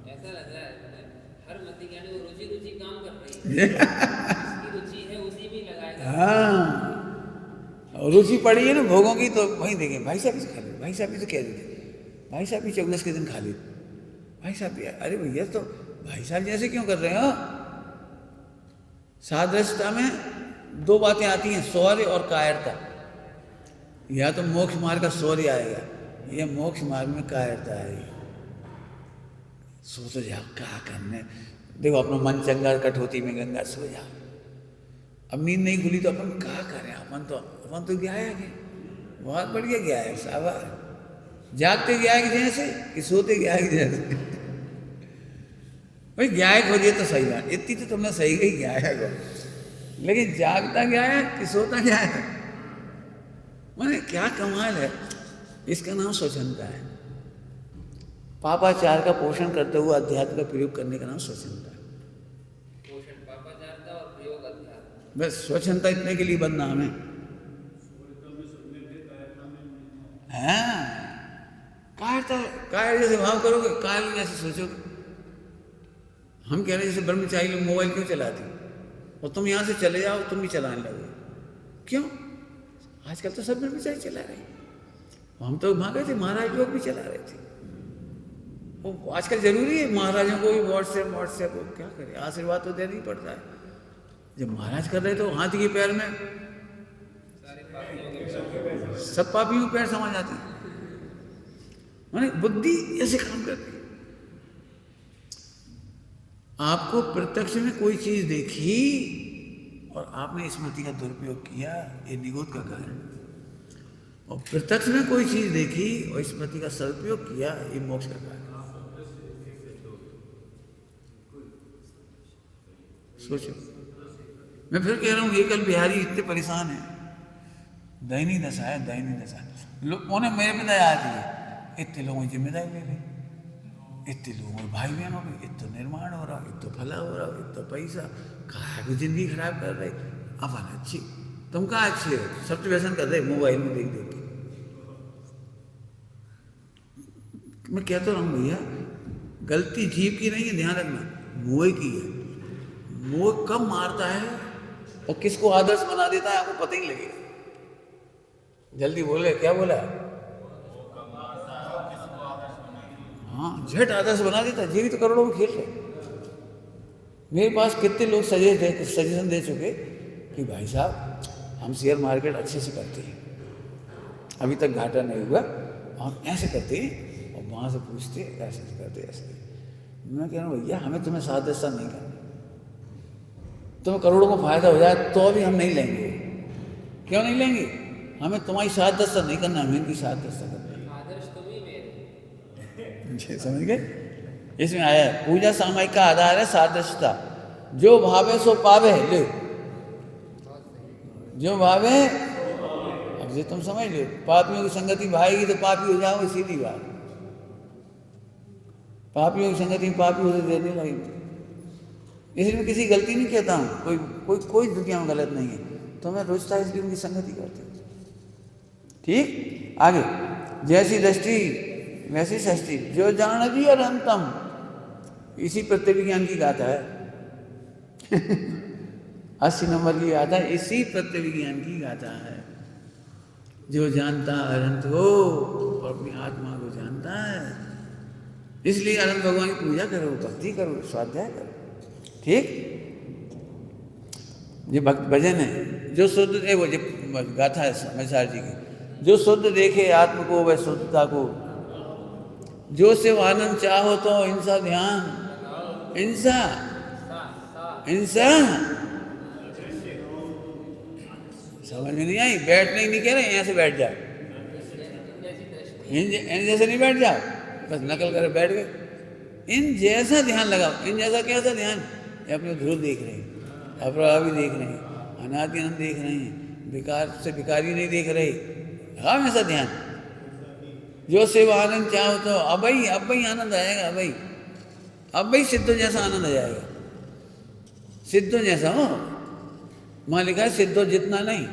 ऐसा लग रहा है हर मत ज्ञानी वो रुचि रुचि काम कर रही है, जिसकी रुचि है उसी में लगाएगा। हाँ, रुचि पड़ी है ना भोगों की, तो वहीं देखें भाई साहब भी तो खा लेते, भाई साहब भी तो कह देते, भाई साहब भी 14 के दिन खा लेते, भाई साहब भी, अरे भैया तो भाई साहब जैसे क्यों कर रहे हो? सादृश्यता में 2 बातें आती हैं, शौर्य और कायरता। या तो मोक्ष मार्ग का शौर्य आएगा, या मोक्ष मार्ग में कायरता आएगी। सो जाओ, क्या करने, देखो अपना मन चंगा, कठौती में गंगा, सो जाओ। अब नींद नहीं खुली तो अपन क्या करें? अपन तो गया है, बहुत बढ़िया गया है, शाबाश। जागते गया है जैसे कि सोते गया है जैसे। भाई गायक हो जाए तो सही बात, इतनी तो तुमने सही गई गायक हो, लेकिन जागता गया है कि सोता गया है, मैंने क्या कमाल है। इसका नाम स्वच्छंदता है। पापाचार का पोषण करते हुए अध्यात्म का प्रयोग करने का नाम स्वच्छंदता है। पोषण पापाचार का और प्रयोग अध्यात्म। बस स्वच्छंदता इतने के लिए बनना हमें। हाँ, कायर जैसे भाव करोगे, कायर जैसे सोचोगे। हम कह रहे हैं जैसे ब्रह्मचारी लोग मोबाइल क्यों चलाते, और तुम यहाँ से चले जाओ, तुम भी चलाने लगो। क्यों? आजकल तो सब ब्रह्मचारी चला रहे हैं। हम तो वहाँ गए थे, महाराज लोग भी चला रहे थे। वो आजकल जरूरी है महाराजों को भी व्हाट्सएप को क्या करे, आशीर्वाद तो देना ही पड़ता है। जब महाराज कर रहे तो हाथी के पैर में सब पापियों के पैर समा जाते हैं। माने बुद्धि ऐसे काम करती है। आपको प्रत्यक्ष में कोई चीज देखी और आपने स्मृति का दुरुपयोग किया, ये निगोद का कारण। और प्रत्यक्ष में कोई चीज देखी और स्मृति का सदुपयोग किया, ये मोक्ष का कारण। सोचो, मैं फिर कह रहा हूं, एकल बिहारी इतने परेशान है, दयनीय दशा है, दयनीय दशा। लोगों ने मेरे पे दया आती है, इतने लोगों की जिम्मेदारी ले ली, इतने लोगों के भाई बहन हो गए, इत तो निर्माण हो रहा, इत तो फला हो रहा, इत तो पैसा, कहा कुछ जिंदगी खराब कर रहे। अपन अच्छी, तुम कहाँ अच्छे हो, सब तो व्यसन कर रहे मोबाइल में देख देख के। मैं कहता रहा हूँ भैया, गलती जीव की नहीं है, ध्यान रखना, मोह की है। मोह कब मारता है और किसको आदर्श बना देता है, आपको पता ही लगेगा। जल्दी बोले, क्या बोला? हाँ, झट आदर्श बना देता है। ये भी तो करोड़ों में खेल रहे। मेरे पास कितने लोग सजेशन दे चुके कि भाई साहब हम शेयर मार्केट अच्छे से करते हैं, अभी तक घाटा नहीं हुआ, हम ऐसे करते हैं, और वहाँ से पूछते ऐसे करते ऐसे। मैं कह रहा हूँ भैया, हमें तुम्हें साथ दस्ता नहीं करना। तुम्हें करोड़ों को फायदा हो जाए तो भी हम नहीं लेंगे। क्यों नहीं लेंगे? हमें तुम्हारी साथ दस्ता नहीं करना, हमें इनकी साथ दस्ता करना। समझ गए? इसमें आया है, पूजा सामयिक का आधार है सादृश्यता। जो भावे सो पावे, ले जो भावे। अब ये तुम समझ लो, पापियों की संगति भाएगी तो पापी हो जाओगे, सीधी बात। पापियों की संगति में पापी होते देने लगेंगे। इसलिए मैं किसी गलती नहीं कहता हूँ, कोई दुनिया में गलत नहीं है। तो मैं रोजता इसलिए उनकी संगति करती हूँ। ठीक, आगे। जैसी दृष्टि वैसी सृष्टि, जो जान दी अनंतम, इसी प्रत्यभिज्ञान की गाथा है। 80 नंबर की गाथा, इसी प्रत्यभिज्ञान की गाथा है। जो जानता अनंत हो और अपनी आत्मा को जानता है, इसलिए अनंत भगवान की पूजा करो, भक्ति करो, स्वाध्याय करो। ठीक, ये भक्त भजन है। जो शुद्ध है, वो गाथा है समाचार जी की। जो शुद्ध देखे आत्म को वह शुद्धता को, जो सिर्फ आनंद चाहो तो हिंसा ध्यान, हिंसा हिंसा समझ में नहीं आई? बैठने नहीं कह रहे, यहाँ से बैठ जाओ, इन जैसे नहीं बैठ जाओ, बस नकल कर बैठ गए। इन जैसा ध्यान लगाओ। इन जैसा कैसा ध्यान? अपने ध्रुव देख रहे हैं, अपराधी देख रहे हैं, अनादि अनंत देख रहे हैं, विकार से विकारी नहीं देख रहे। हाँ, ऐसा ध्यान। जो शिव आनंद चाहो तो अब भाई आनंद आएगा। अब भाई सिद्धों जैसा आनंद आ जाएगा। सिद्धों जैसा हो, वहां लिखा है सिद्धों जितना नहीं,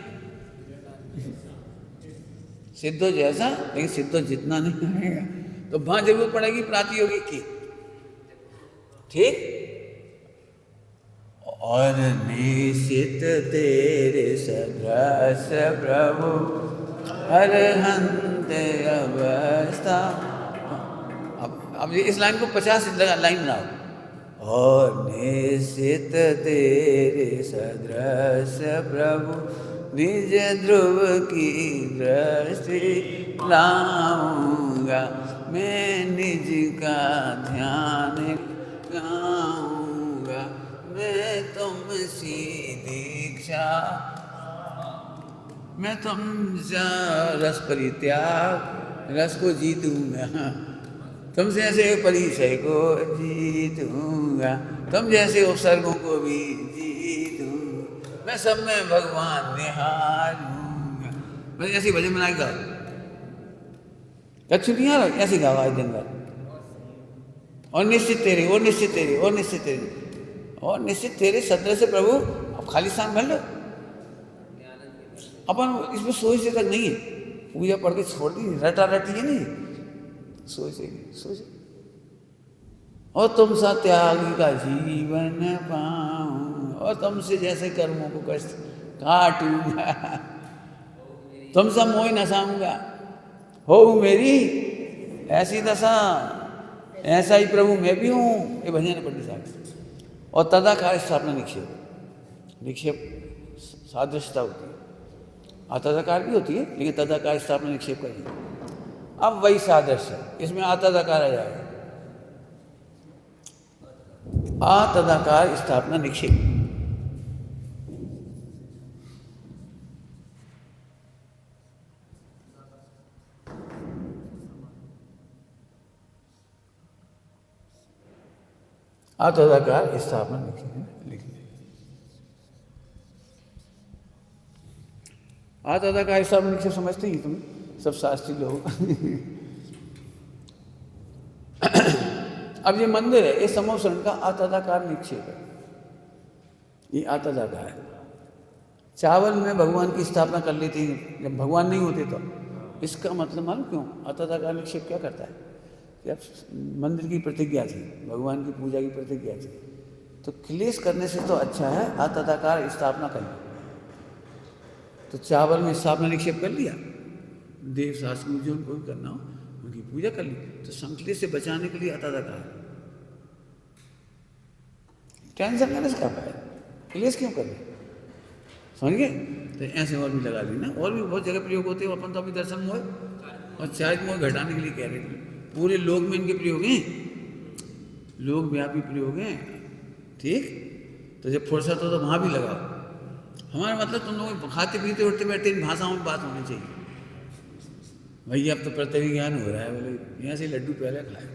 सिद्धों जैसा, लेकिन सिद्धों जितना नहीं आएगा। तो वहां जरूरत पड़ेगी प्रातियोगिक की। ठीक, और निश्चित तेरे सदृश प्रभु अरहंत अवस्था। अब इस लाइन को 50 लाइन बनाओ। और निश्चित तेरे सदृश प्रभु निज ध्रुव की दृष्टि लाऊंगा, मैं निज का ध्यान गाऊंगा, मैं तुमसी दीक्षा, मैं तुमसे रस परित्याग, रस को जीतूंगा, तुमसे ऐसे परिचय को जीतूंगा, तुम जैसे उपसर्गों को भी जीतूंगा, मैं सब में भगवान निहारूंगा। बस ऐसी भजन बनाए गाओ, कच्छु नहीं आ रहा, ऐसे गाओ आज दिन भर। और निश्चित तेरे, और निश्चित तेरे, और निश्चित तेरे, और निश्चित तेरे सदृश से प्रभु। अब खाली स्थान भर लो। अपन इसमें सोच से तक नहीं है, पूजा पढ़ के छोड़ दी, रटा रटी है नहीं, सोच। और तुम सा त्याग का जीवन पाऊं, और तुमसे जैसे कर्मों को कष्ट काटूंगा, तुमसे मोह न साऊंगा, हो मेरी ऐसी दशा, ऐसा ही प्रभु मैं भी हूँ। ये भजन है पंडित साहब। और तदाकार स्थापना निक्षेप, निक्षेप सादृश्यता होती है, आतदाकार भी होती है, लेकिन तदाकार स्थापना निक्षेप का नहीं। अब वही सादृश्य, इसमें आतदाकार आ जाएगा, आतदाकार स्थापना निक्षेप। आतदाकार स्थापना लिख लें। आतदाकार स्थापना निक्षेप समझते ही तुम सब शास्त्री लोग। अब ये मंदिर है, ये समोसरण का आतदाकार निक्षेप है, ये आतदाकार है। चावल में भगवान की स्थापना कर ली थी जब भगवान नहीं होते तो। इसका मतलब मालूम क्यों आतदाकार निक्षेप क्या करता है? जब मंदिर की प्रतिज्ञा थी, भगवान की पूजा की प्रतिज्ञा थी, तो क्लेश करने से तो अच्छा है आतदाकार स्थापना कर ली। तो चावल में स्थापना निक्षेप कर लिया, देव शास्त्री जो उनको भी करना हो उनकी पूजा कर ली, तो संकलेश से बचाने के लिए आतदाकार। टेंशन लेने से क्या फायदा, क्लेश क्यों कर रहे, समझ गए? तो ऐसे और भी लगा ली ना, और भी बहुत जगह प्रयोग होते हैं। अपन तो अभी दर्शन मोह और चारित मोह घटाने के लिए कह रहे थे। पूरे लोक में इनके प्रयोग हैं, लोक व्यापी प्रयोग हैं, ठीक? तो जब फुर्सत हो तो वहाँ भी लगाओ। हमारा मतलब तुम लोग खाते पीते उठते बैठते इन भाषाओं में बात होनी चाहिए। भैया अब तो प्रत्यक्ष ज्ञान हो रहा है, बोले यहाँ से लड्डू पहले खाए।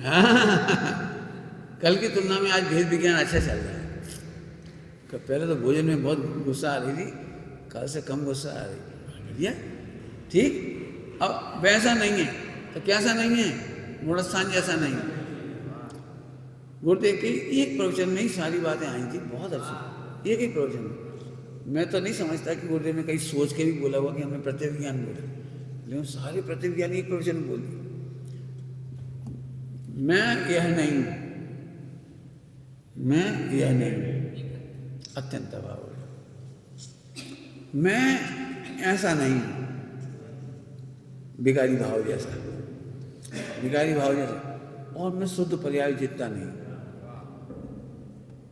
हाँ, कल की तुलना में आज भेद विज्ञान अच्छा चल रहा है। पहले तो भोजन में बहुत गुस्सा आ रही थी, कल से कम गुस्सा आ रही है। भैया ठीक, अब वैसा नहीं है तो कैसा नहीं है, गुणस्थान जैसा नहीं है। गुरुदेव के एक प्रवचन में ही सारी बातें आई थी, बहुत अच्छी, एक ही प्रवचन में। मैं तो नहीं समझता कि गुरुदेव ने कहीं सोच के भी बोला हुआ कि हमने प्रत्यक्ष ज्ञान बोला, लेकिन सारे प्रत्यक्ष ज्ञान एक प्रवचन में बोल दिए। मैं यह नहीं हूँ, मैं यह नहीं हूँ, अत्यंत अभाव है। मैं ऐसा नहीं हूँ, विकारी भाव जैसा, विकारी भाव जैसा। और मैं शुद्ध पर्याय जितना नहीं,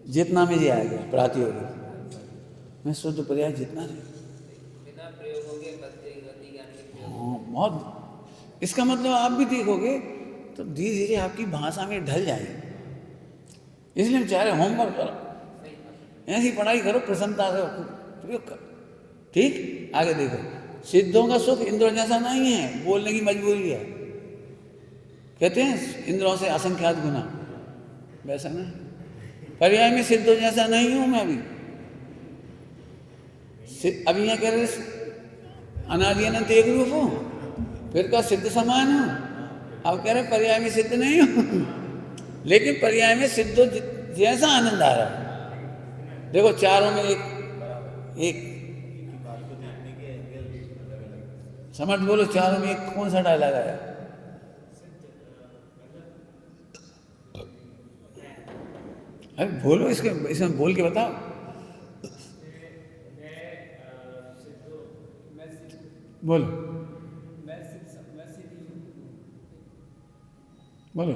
जितना में ये आ गया प्रातियोगिक, मैं शुद्ध पर्याय जितना नहीं। बिना प्रयोगों के गति ज्ञान के प्रयोग। हाँ, बहुत। इसका मतलब आप भी देखोगे तो धीरे धीरे आपकी भाषा में ढल जाएगी। इसलिए हम चाह रहे होमवर्क करो, ऐसी पढ़ाई करो, प्रसन्नता से प्रयोग करो, ठीक? आगे देखो, सिद्धों का सुख इंद्रों जैसा नहीं है, बोलने की मजबूरी है। कहते हैं इंद्रों से असंख्यात गुना, वैसा ना पर्याय में सिद्धों जैसा नहीं हूं मैं अभी। अभी यहाँ कह रहे अनादि अनंत एक रूप हूं, फिर का सिद्ध समान हूं। अब कह रहे पर्याय में सिद्ध नहीं हूं, लेकिन पर्याय में सिद्धों जैसा आनंद आ रहा है। देखो चारों में एक समझ बोलो, चारों में एक कौन सा डायलॉग आया? अरे बोलो, इसमें बोल के बताओ। बोलो बोलो,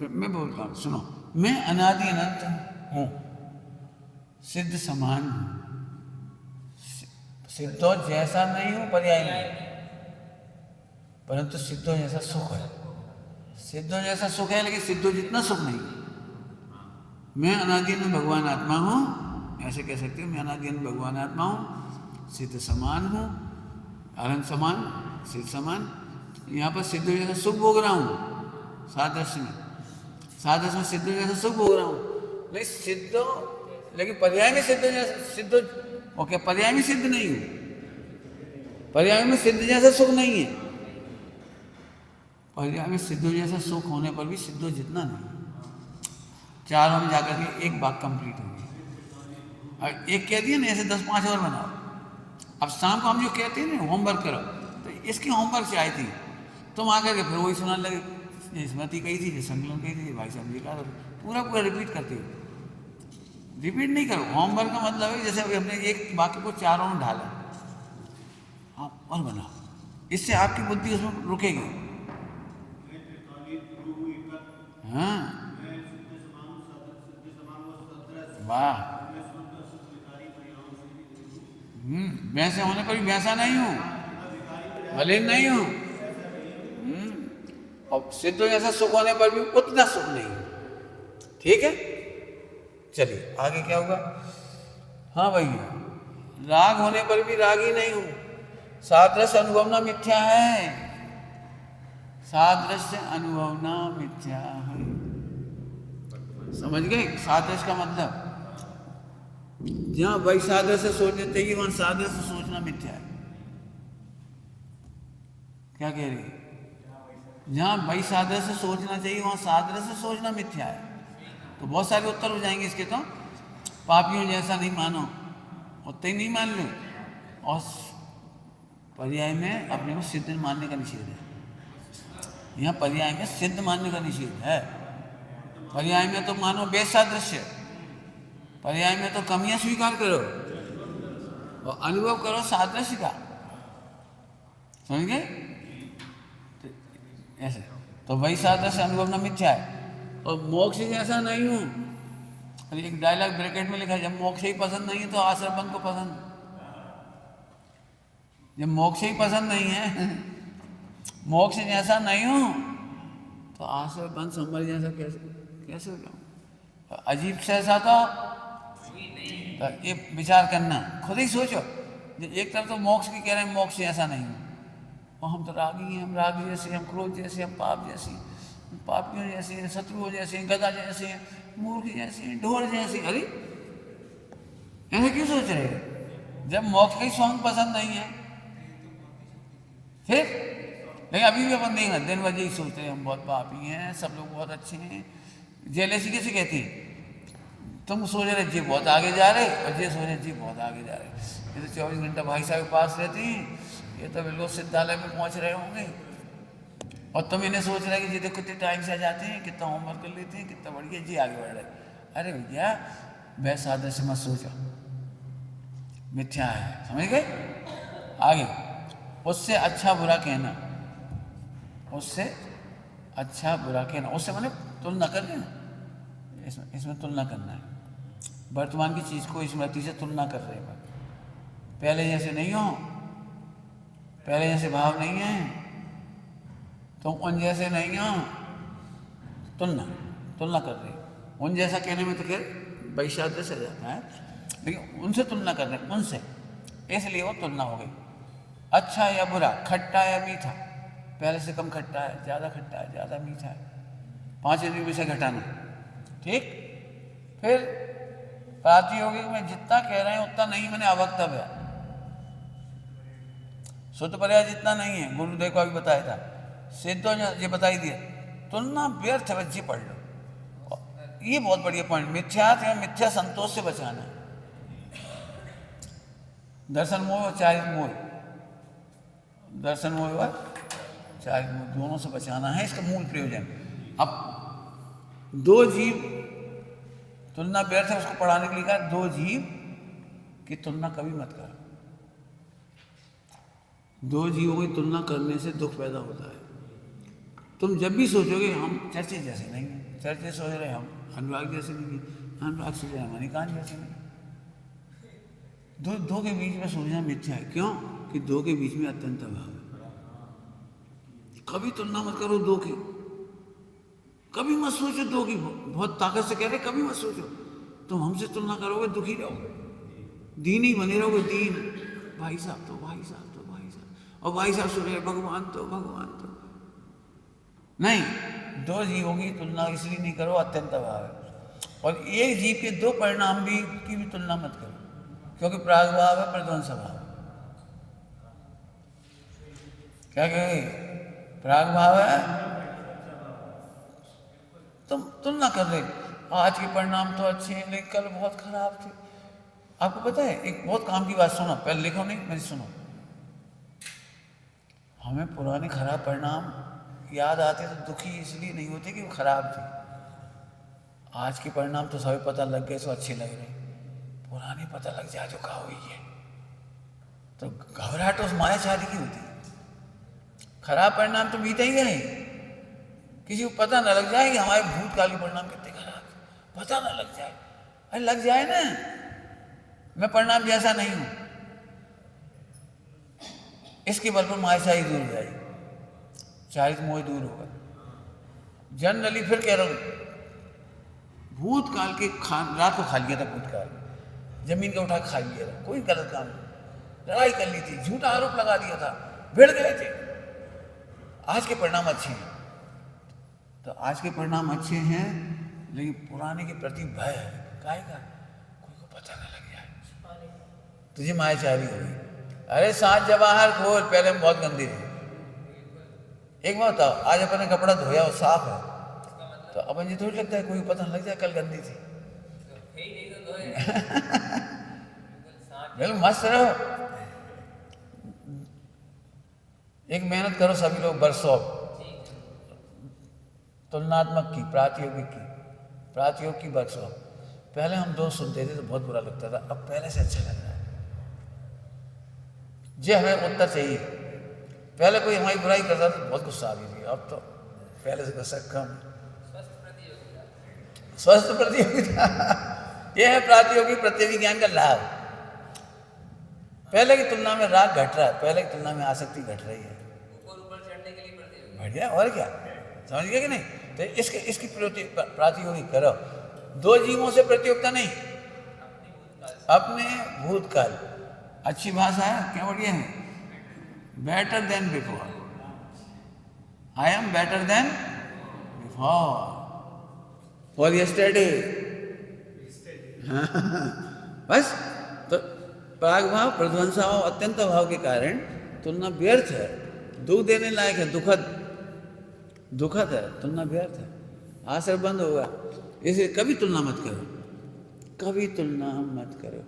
मैं बोलता हूँ, सुनो। मैं अनादि अनंत हूँ, सिद्ध समान हूँ, सिद्धों जैसा नहीं हूँ पर्याय में, परंतु सिद्धों जैसा सुख है। सिद्धों जैसा सुख है, लेकिन सिद्धों जितना सुख नहीं है। मैं अनादि में भगवान आत्मा हूँ, ऐसे कह सकते हो। मैं अनादि में भगवान आत्मा हूँ, सिद्ध समान हूँ, अनंत समान, सिद्ध समान। यहाँ पर सिद्धों जैसा सुख भोग रहा हूँ, सादृश्य में सिद्धों जैसा सुख भोग रहा हूँ। नहीं सिद्धों, लेकिन पर्याय में सिद्धों जैसा, सिद्धों ओके, पर्याय में सिद्ध नहीं हूँ, पर्याय में सिद्ध जैसा सुख नहीं है। पर्याय में सिद्धों जैसा सुख होने पर भी सिद्धों जितना नहीं। चारों में जाकर के एक बात कंप्लीट हो गई। और एक कह दिया ना, ऐसे 10-5 और बनाओ। अब शाम को हम जो कहते हैं ना होमवर्क करो, तो इसकी होमवर्क से आई थी, तुम आकर के फिर वही सुनाने लगे, ये स्मृति कही थी, ये संकलन कही थी, भाई साहब ये कहा, पूरा पूरा रिपीट करते हो। रिपीट नहीं करो। होमवर्क का मतलब है जैसे अभी हमने एक वाक्य को चारों में ढाला, हाँ और बनाओ, इससे आपकी बुद्धि उसमें रुकेगी। हाँ वाह, वैसे होने पर भी वैसा नहीं हूँ, भले नहीं हूँ। और सिद्ध जैसा सुख होने पर भी उतना सुख नहीं है। ठीक है, चलिए आगे क्या होगा। हाँ भैया, राग होने पर भी रागी नहीं हूं, सादृश्य अनुभवना मिथ्या है, सादृश्य अनुभवना मिथ्या है। समझ गए सादृश्य का मतलब? जहां वही सादृश्य सोचना चाहिए वहां सादृश्य सोचना मिथ्या है। क्या कह रही है? जहां वही सादृश्य सोचना चाहिए वहां सादृश्य सोचना मिथ्या है। तो बहुत सारे उत्तर हो जाएंगे इसके। तो पापियों जैसा नहीं मानो, उतना ही नहीं मान लो। और पर्याय में अपने को सिद्ध मानने का निषेध है। यहाँ पर्याय में सिद्ध मानने का निषेध है। पर्याय में तो मानो बेसादृश्य, पर्याय में तो कमियां स्वीकार करो और अनुभव करो सादृश्य का। समझ गए? तो ऐसे तो वही सादृश्य अनुभव न मिथ्या है। और मोक्ष जैसा नहीं हूं। अरे एक डायलॉग ब्रैकेट में लिखा है, जब मोक्ष ही पसंद नहीं है तो आश्रम को पसंद। जब मोक्ष ही पसंद नहीं है, मोक्ष जैसा नहीं हूं तो आश्रम बंद संभल जैसा कैसे हो जाऊं? अजीब से ऐसा तो ये विचार करना, खुद ही सोचो। एक तरफ तो मोक्ष की कह रहे हैं मोक्ष जैसा नहीं हूं, और हम तो रागी हैं, हम रागी जैसे, हम क्रोध जैसे, हम पाप जैसे, पापियों जैसे हैं, शत्रुओं जैसे हैं, गधा जैसे हैं, मूर्ख जैसे हैं, ढोर जैसे। अरे ऐसे क्यों सोच रहे हैं? जब मोक्ष का ही सॉन्ग पसंद नहीं है फिर। लेकिन अभी भी अपन नहीं, दिन भर यही सोचते हैं हम बहुत पापी हैं, सब लोग बहुत अच्छे हैं। जेलेसी किसे कहती है? तुम सोच रहे जी बहुत आगे जा रहे, और ये सोच रहे जी बहुत आगे जा रहे। ये तो 24 घंटा भाई साहब के पास रहती हैं, ये तो बिल्कुल सिद्धालय में पहुंच रहे होंगे, और तुम इन्हें सोच रहे कि जी देखो कितने टाइम से आ जाते हैं, कितना होमवर्क कर लेते हैं, कितना बढ़िया जी आगे बढ़ रहे। अरे भैया वैसा आदर्श मत सोचो, मिथ्या है। समझ गए? आगे, उससे अच्छा बुरा कहना, उससे अच्छा बुरा कहना, उससे मैंने तुलना कर लेना। इसमें तुलना करना है। वर्तमान की चीज को स्मृति से तुलना कर रहे हैं। पहले जैसे नहीं हो, पहले जैसे भाव नहीं है, तुम उन जैसे नहीं हो, तुलना कर रहे हैं। उन जैसा कहने में तो खैर वैशाद्य से जाता है, लेकिन उनसे तुलना कर रहे हैं, उनसे, इसलिए वो तुलना हो गई। अच्छा या बुरा, खट्टा या मीठा, पहले से कम खट्टा है, ज़्यादा खट्टा है, ज़्यादा मीठा है, 5 रुपये से घटाना। ठीक, फिर प्रातियोगिक में जितना कह रहे हैं उतना नहीं, मैंने अवक्तव्य है, शुद्ध पर्याय जितना नहीं है, गुरुदेव को अभी बताया था, सिद्धो ये बताई दिया। तुलना व्यर्थ है, बच्चे पढ़ लो। ये बहुत बढ़िया पॉइंट, मिथ्यार्थ या मिथ्या संतोष से बचाना है। दर्शन मोह और चारित्र मोह, दर्शन मोह और चारित्र मोह दोनों से बचाना है, इसका मूल प्रयोजन। अब दो जीव, तुलना व्यर्थ है, उसको पढ़ाने के लिए कहा दो जीव की तुलना कभी मत करो। दो जीवों की तुलना करने से दुख पैदा होता है। तुम जब भी सोचोगे हम चर्चे जैसे नहीं, चर्चे सोच रहे हम अनुराग जैसे नहीं, अनुराग सोच रहे हम मणिकांत जैसे नहीं। दो के बीच में सोचना मिथ्या है। क्यों? कि दो के बीच में अत्यंत अभाव है। कभी तुलना मत करो दो की, कभी मत सोचो दो की। बहुत ताकत से कह रहे कभी मत सोचो। तुम हमसे तुलना करोगे दुखी रहोगे, दीन ही बने रहोगे, दीन। भाई साहब तो भाई साहब तो भाई साहब, और भाई साहब सुन रहे भगवान तो भगवान तो नहीं। दो जीवों की तुलना इसलिए नहीं करो, अत्यंत अभाव है। और एक जीव के दो परिणाम भी की भी तुलना मत करो, क्योंकि प्रागभाव है, प्रध्वंस भाव। क्या कहेंगे? प्रागभाव है, तुम तुलना कर रहे, आज के परिणाम तो अच्छे हैं लेकिन कल बहुत खराब थे। आपको पता है, एक बहुत काम की बात सुनो, पहले लिखो नहीं, मेरी सुनो। हमें पुराने खराब परिणाम याद आते तो दुखी इसलिए नहीं होते कि वो खराब थे। आज के परिणाम तो सभी पता लग गए, सो अच्छे लग रहे, पुराने पता लग जाए जो कहा हुई है तो घबराहट उस मायाचारी की होती है। खराब परिणाम तो बीते ही गए, किसी को पता ना लग जाए कि हमारे भूतकाल के परिणाम कितने खराब, पता ना लग जाए। अरे लग जाए ना, मैं परिणाम जैसा नहीं हूं, इसके बल पर मायाचारी दूर हो जाएगी, चारित मोह दूर होगा। जनरली फिर कह रहा हूं, भूतकाल के रात को खा लिया था, भूतकाल जमीन का उठा खा लिया था, कोई गलत काम नहीं, लड़ाई कर ली थी, झूठा आरोप लगा दिया था, भिड़ गए थे। आज के परिणाम अच्छे हैं, तो आज के परिणाम अच्छे हैं, लेकिन पुराने के प्रति भय है। काहे का? कोई को पता ना लग जाए तुझे मायाचारी हो गई। अरे साथ जवाहर खोल, पहले हम बहुत गंदी थे। एक बात बताओ, आज अपने कपड़ा धोया और साफ है तो अपन जी थोड़ी लगता है कोई पता लग जाए कल गंदी थी। बिल्कुल मस्त रहो, एक मेहनत करो सभी लोग बरसों, तुलनात्मक की, प्रातियोग की बरसों। पहले हम दोस्त सुनते थे तो बहुत बुरा लगता था, अब पहले से अच्छा लग रहा है। जे हमें उत्तर चाहिए, पहले कोई हमारी बुराई करता था तो बहुत गुस्सा आ गई थी, अब तो पहले से गुस्सा कम। स्वस्थ प्रतियोगिता यह है प्रातियोगिक प्रतियोगी ज्ञान का लाभ। पहले की तुलना में राग घट रहा है, पहले की तुलना में आसक्ति घट रही है। ऊपर चढ़ने के लिए प्रतियोगिता, बढ़िया, और क्या, समझ गए कि नहीं? तो इसकी प्रातियोगी करो। दो जीवों से प्रतियोगिता नहीं, अपने भूतकाल। अच्छी भाषा है, क्या बढ़िया है, better than before, I am better than before for yesterday. बस, तो प्राग भाव, प्रध्वंसा भाव, अत्यंत भाव के कारण तुलना व्यर्थ है, दुख देने लायक है, दुखद है, तुलना व्यर्थ है, आश्रय बंद होगा। इसलिए कभी तुलना मत करो, कभी तुलना मत करो।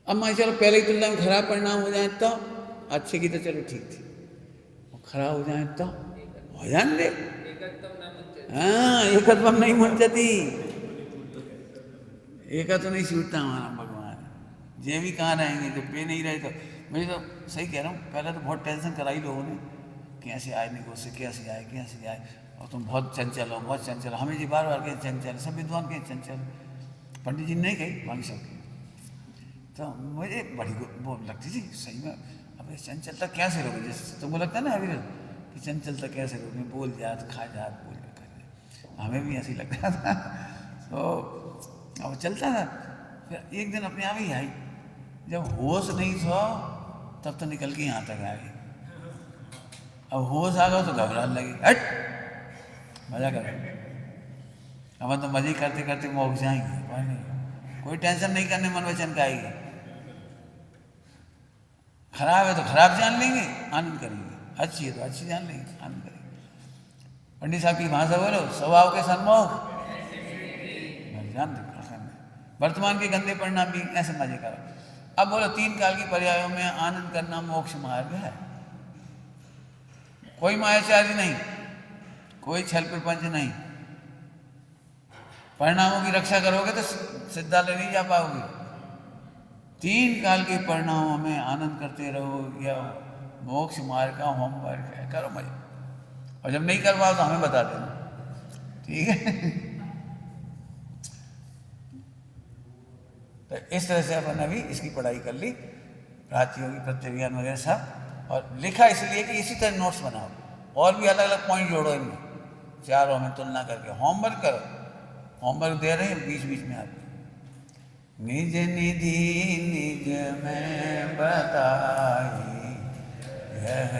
अब मान चलो पहले की तुलना में खराब परिणाम हो जाए तो, अच्छे की तो चलो ठीक थी, खराब हो जाए तो हो जाने दे। हाँ, एकत्वम नहीं मुंचती, एकत्व नहीं छूटता हमारा भगवान। जे भी कहाँ रहेंगे, जब पे नहीं रहे तो। मुझे तो सही कह रहा हूँ, पहले तो बहुत टेंशन कराई लोगों ने, कैसे आए निको से, कैसे आए, और तुम बहुत चंचल हो, बहुत चंचल। हमें जी बार बार कहे चंचल, सब विद्वान कहे चंचल, पंडित जी ने नहीं कही, बाकी सब कहे। तो मुझे बड़ी वो लगती थी सही में, अब चंचलता कैसे रोके, जैसे तुमको लगता है ना अभी कि चंचलता कैसे रोके, बोल जात खा जात बोल कर, हमें भी ऐसे ही लगता था। तो अब चलता था, फिर एक दिन अपने आप ही आई, जब होश नहीं था तब तो निकल के यहाँ तक आई, अब होश आ गया तो घबराने लगी, हट मजा कर। अब तो मजे करते करते मोह जाएंगे, कोई टेंशन नहीं करने मन वचन का आएगी। खराब है तो खराब जान लेंगे, आनंद करेंगे, अच्छी है तो अच्छी जान लेंगे, आनंद करेंगे। पंडित साहब की भाषा बोलो, स्वभाव के सन्मुख जान दे। वर्तमान के गंदे परिणाम भी ऐसे मजे करो। अब बोलो, 3 काल की पर्यायों में आनंद करना मोक्ष मार्ग है। कोई मायाचारी नहीं, कोई छल प्रपंच नहीं। परिणामों की रक्षा करोगे तो सिद्धालय नहीं जा पाओगे। 3 काल के परिणामों में आनंद करते रहो, या मोक्ष मार्ग का होमवर्क है, करो मजे। और जब नहीं कर पाओ तो हमें बता देना, ठीक है? तो इस तरह से अपन अभी इसकी पढ़ाई कर ली, प्रातियोगी प्रत्यभिज्ञान वगैरह सब, और लिखा इसलिए कि इसी तरह नोट्स बनाओ, और भी अलग अलग पॉइंट जोड़ो इनमें, चारों में तुलना करके होमवर्क करो। होमवर्क दे रहे हैं बीच बीच में आप, निज निधि निज में बताई यह